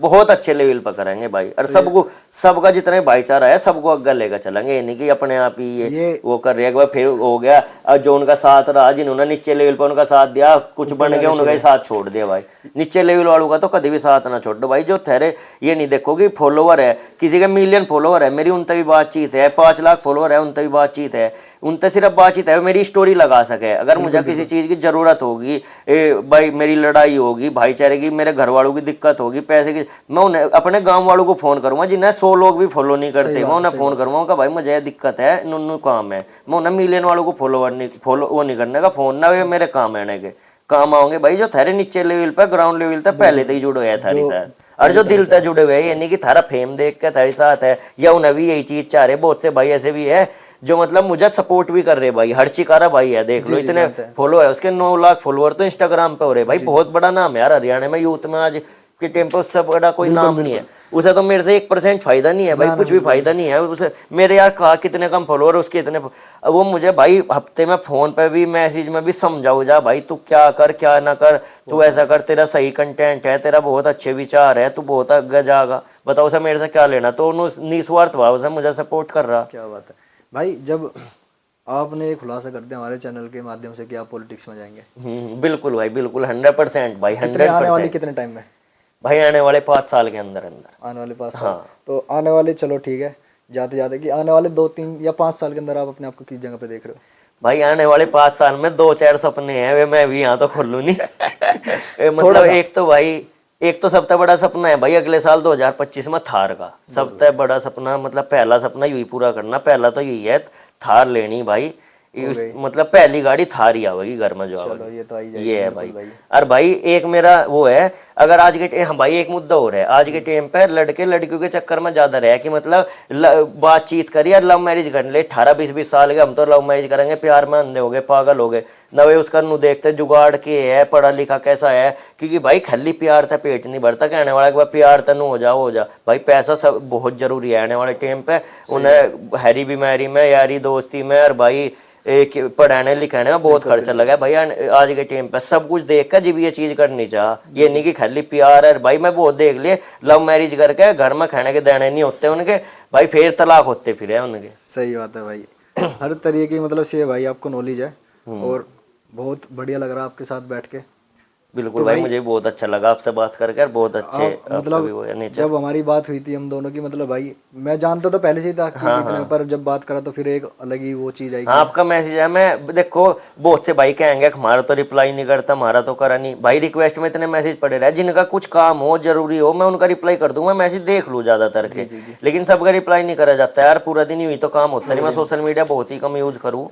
बहुत अच्छे लेवल पर करेंगे भाई। और सबको, सबका जितना भाईचारा है सबको अग्गा लेकर चलेंगे। ये नहीं कि अपने आप ही ये वो कर रहे हैं फिर हो गया। और जो उनका साथ रहा, जिन्होंने नीचे लेवल पर उनका साथ दिया, कुछ बन गया उनका ही साथ छोड़ दिया भाई। नीचे लेवल वालों का तो कभी भी साथ ना छोड़ दो भाई। जो ठहरे ये नहीं देखो कि फॉलोवर है, किसी का मिलियन फॉलोवर है, मेरी उनसे भी बातचीत है, 5 लाख फॉलोवर है उनसे भी बातचीत है, उनसे सिर्फ बातचीत है मेरी स्टोरी लगा सके। अगर मुझे किसी चीज की जरूरत होगी, भाई मेरी लड़ाई होगी, भाईचारे की, मेरे घर वालों की दिक्कत होगी, पैसे की, मैं उन्हें अपने गांव वालों को फोन करूंगा जिन्हें 100 लोग भी फॉलो नहीं करते, मैं उन्हें फोन करूंगा कि भाई मुझे दिक्कत है, नुन्नू काम है। मैं उन्हें मिलियन वालों को फॉलोवर नहीं, फॉलो वो नहीं करने का फोन ना, वे मेरे काम आने के काम आओगे भाई। जो थारे नीचे लेवल पे, ग्राउंड लेवल पे पहले से ही जुड़े है थारी साथ, और जो दिल तक जुड़े हुए हैं, यानी कि थारा फेम देख के थारी साथ है, या उन्हें भी यही चीज चाह रहे। बहुत से भाई ऐसे भी है जो मतलब मुझे सपोर्ट भी कर रहे भाई। हर चिकारा भाई है, देख लो इतने फॉलो है उसके, 9 लाख फॉलोअर तो इंस्टाग्राम पे हो रहे भाई। बहुत बड़ा नाम है यार हरियाणा में यूथ में आज। के टाइम पे उससे बड़ा कोई नाम नहीं है। उसे तो मेरे से 1% फायदा नहीं है भाई, कुछ भी फायदा नहीं है उसे। मेरे यार कहा कितने कम फॉलोअर उसके इतने, वो मुझे भाई हफ्ते में फोन पे भी मैसेज में भी समझाओ जा भाई तू क्या कर क्या ना कर, तू ऐसा कर, तेरा सही कंटेंट है, तेरा बहुत अच्छे विचार है, तू बहुत आगे जाएगा। बताओ उसे मेरे से क्या लेना। तो निस्वार्थ भाव से मुझे सपोर्ट कर रहा। क्या बात है भाई। जब आपने एक खुलासा कर दिया हमारे चैनल के माध्यम से कि आप पॉलिटिक्स में जाएंगे, बिल्कुल भाई बिल्कुल 100% भाई, कितने आने वाली 100% कितने टाइम में? भाई आने वाले 5 साल के अंदर अंदर। आने वाले 5 साल। तो आने वाले, चलो ठीक है, जाते जाते कि आने वाले 2-3 या 5 साल के अंदर आप अपने आप को किस जगह पे देख रहे हो? भाई आने वाले 5 साल में 2-4 सपने हैं वे, मैं भी यहाँ तो खोलूँ नहीं। मतलब एक तो सबसे बड़ा सपना है भाई अगले साल 2025 में थार का। सबसे बड़ा सपना, मतलब पहला सपना यही पूरा करना। पहला तो यही है थार लेनी भाई। मतलब पहली गाड़ी थार ही आवेगी घर में जो आवेगी, ये तो आई जाएगी। ये है भाई। और भाई एक मेरा वो है, अगर आज के हाँ भाई एक मुद्दा हो रहा है आज के टाइम पे, लड़के लड़कियों के चक्कर में ज्यादा रहे कि मतलब बातचीत करिए, लव मैरिज कर ले। 18-20 साल के हम तो लव मैरिज करेंगे, प्यार में अंधे हो गए, पागल हो गए। नवे उसका नु देखते जुगाड़ के है, पढ़ा लिखा कैसा है, क्योंकि भाई खाली प्यार था पेट नहीं भरता। कहने वाला के बाद प्यार तनु हो जा भाई, पैसा सब बहुत जरूरी है आने वाले टाइम पे। उन्हें हैरी बीमारी में, यारी दोस्ती में, और भाई एक पढ़ाने लिखाने में बहुत खर्चा लगा है भाई। आज के टाइम पे सब कुछ देख कर जब ये चीज करनी चाह, ये नहीं कि खाली प्यार है भाई। मैं बहुत देख लिए लव मैरिज करके घर में खाने के दाने नहीं होते उनके भाई, फिर तलाक होते फिर है उनके। सही बात है भाई। हर तरीके की मतलब से भाई आपको नॉलेज है और बहुत बढ़िया लग रहा है आपके साथ बैठ के। बिल्कुल तो भाई मुझे बहुत अच्छा लगा आपसे बात करके, बहुत अच्छे मतलब जब हमारी बात हुई थी हम दोनों की, मतलब भाई मैं जानता तो पहले से ही था कि पर जब बात करा तो फिर एक अलग ही वो चीज आई। हाँ आपका मैसेज है, मैं देखो बहुत से भाई कहेंगे हमारा तो रिप्लाई नहीं करता, हमारा तो करा नहीं भाई। रिक्वेस्ट में इतने मैसेज पड़े रहे, जिनका कुछ काम हो जरूरी हो मैं उनका रिप्लाई कर दूंगा, मैसेज देख लूँ ज्यादातर के, लेकिन सबका रिप्लाई नहीं करा जाता यार। पूरा दिन ही तो काम होता नहीं। मैं सोशल मीडिया बहुत ही कम यूज करूँ,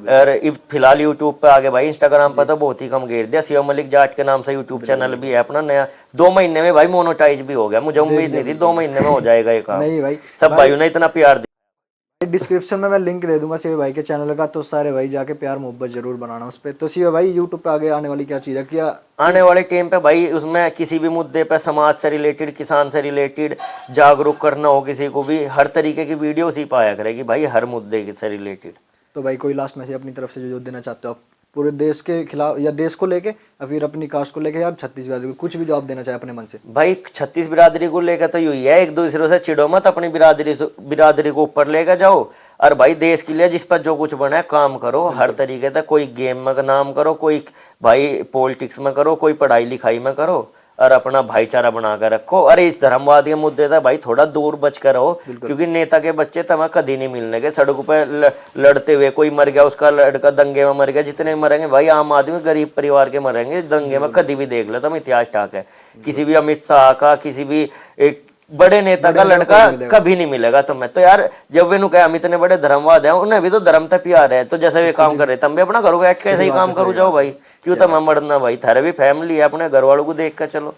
और फिलहाल यूट्यूब पे आगे भाई, इंस्टाग्राम पर तो बहुत ही कम घेर दिया। शिव मलिक जाट के नाम से यूट्यूब चैनल भी है अपना नया, 2 महीने में भाई मोनेटाइज भी हो गया। मुझे उम्मीद नहीं थी 2 महीने में हो जाएगा ये काम। नहीं भाई, सब भाइयों ने इतना प्यार दिया। डिस्क्रिप्शन में मैं लिंक दे दूंगा शिव भाई के चैनल का, तो सारे भाई जाके प्यार मोहब्बत जरूर बनाना उस पर। तो शिव भाई यूट्यूब पे आगे आने वाली क्या चीज़ है, क्या आने वाले टाइम पे भाई उसमें किसी भी मुद्दे पे, समाज से रिलेटेड, किसान से रिलेटेड जागरूक करना हो किसी को भी, हर तरीके की वीडियो उसी पाया करेगी भाई, हर मुद्दे से रिलेटेड। तो भाई कोई लास्ट मैसेज अपनी तरफ से जो देना चाहते हो आप पूरे देश के खिलाफ, या देश को लेके, या फिर अपनी कास्ट को लेके, या छत्तीस बिरादरी को, कुछ भी जो आप देना चाहे अपने मन से? भाई 36 बिरादरी को लेकर तो यही है, एक दूसरे से चिड़ो मत, अपनी बिरादरी को ऊपर लेकर जाओ, और भाई देश के लिए जिस पर जो कुछ बना है काम करो हर तरीके से। कोई गेम में नाम करो, कोई भाई पॉलिटिक्स में करो, कोई पढ़ाई लिखाई में करो, और अपना भाईचारा बनाकर रखो। अरे इस धर्मवाद के मुद्दे था भाई थोड़ा दूर बच कर रहो, क्योंकि नेता के बच्चे तुम्हें कभी नहीं मिलने के। सड़कों पर लड़ते हुए कोई मर गया, उसका लड़का दंगे में मर गया, जितने मरेंगे भाई आम आदमी गरीब परिवार के मरेंगे दंगे में। कभी भी देख लो तुम इतिहास टाक है, किसी भी अमित शाह का, किसी भी एक बड़े नेता का लड़का कभी नहीं मिलेगा तुम्हें। तो यार जब वे कहा हम इतने बड़े धर्मवाद है, उन्हें भी तो धर्म तक प्यार है, तो जैसे वे काम कर रहे तुम भी अपना करो, कैसे ही काम करो जाओ भाई, क्यों तुम मरना भाई। थारे भी फैमिली है, अपने घर वालों को देख कर चलो।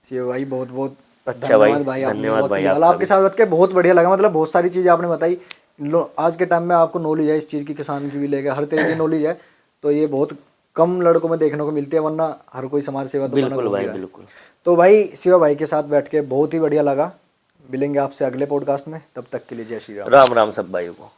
शिव भाई बहुत बहुत अच्छा भाई, धन्यवाद भाई। आपके साथ बात के बहुत बढ़िया लगा, मतलब बहुत सारी चीज़ आपने बताई। आज के टाइम में आपको नॉलेज है इस चीज़ की, किसान की भी लेकर हर तरह की नॉलेज है, तो ये बहुत कम लड़कों में देखने को मिलती है, वरना हर कोई समाज सेवा तो बिल्कुल भाई बिल्कुल। तो भाई शिवा भाई के साथ बैठ के बहुत ही बढ़िया लगा। मिलेंगे आपसे अगले पॉडकास्ट में, तब तक के लिए जय श्री राम। राम राम सब भाइयों को।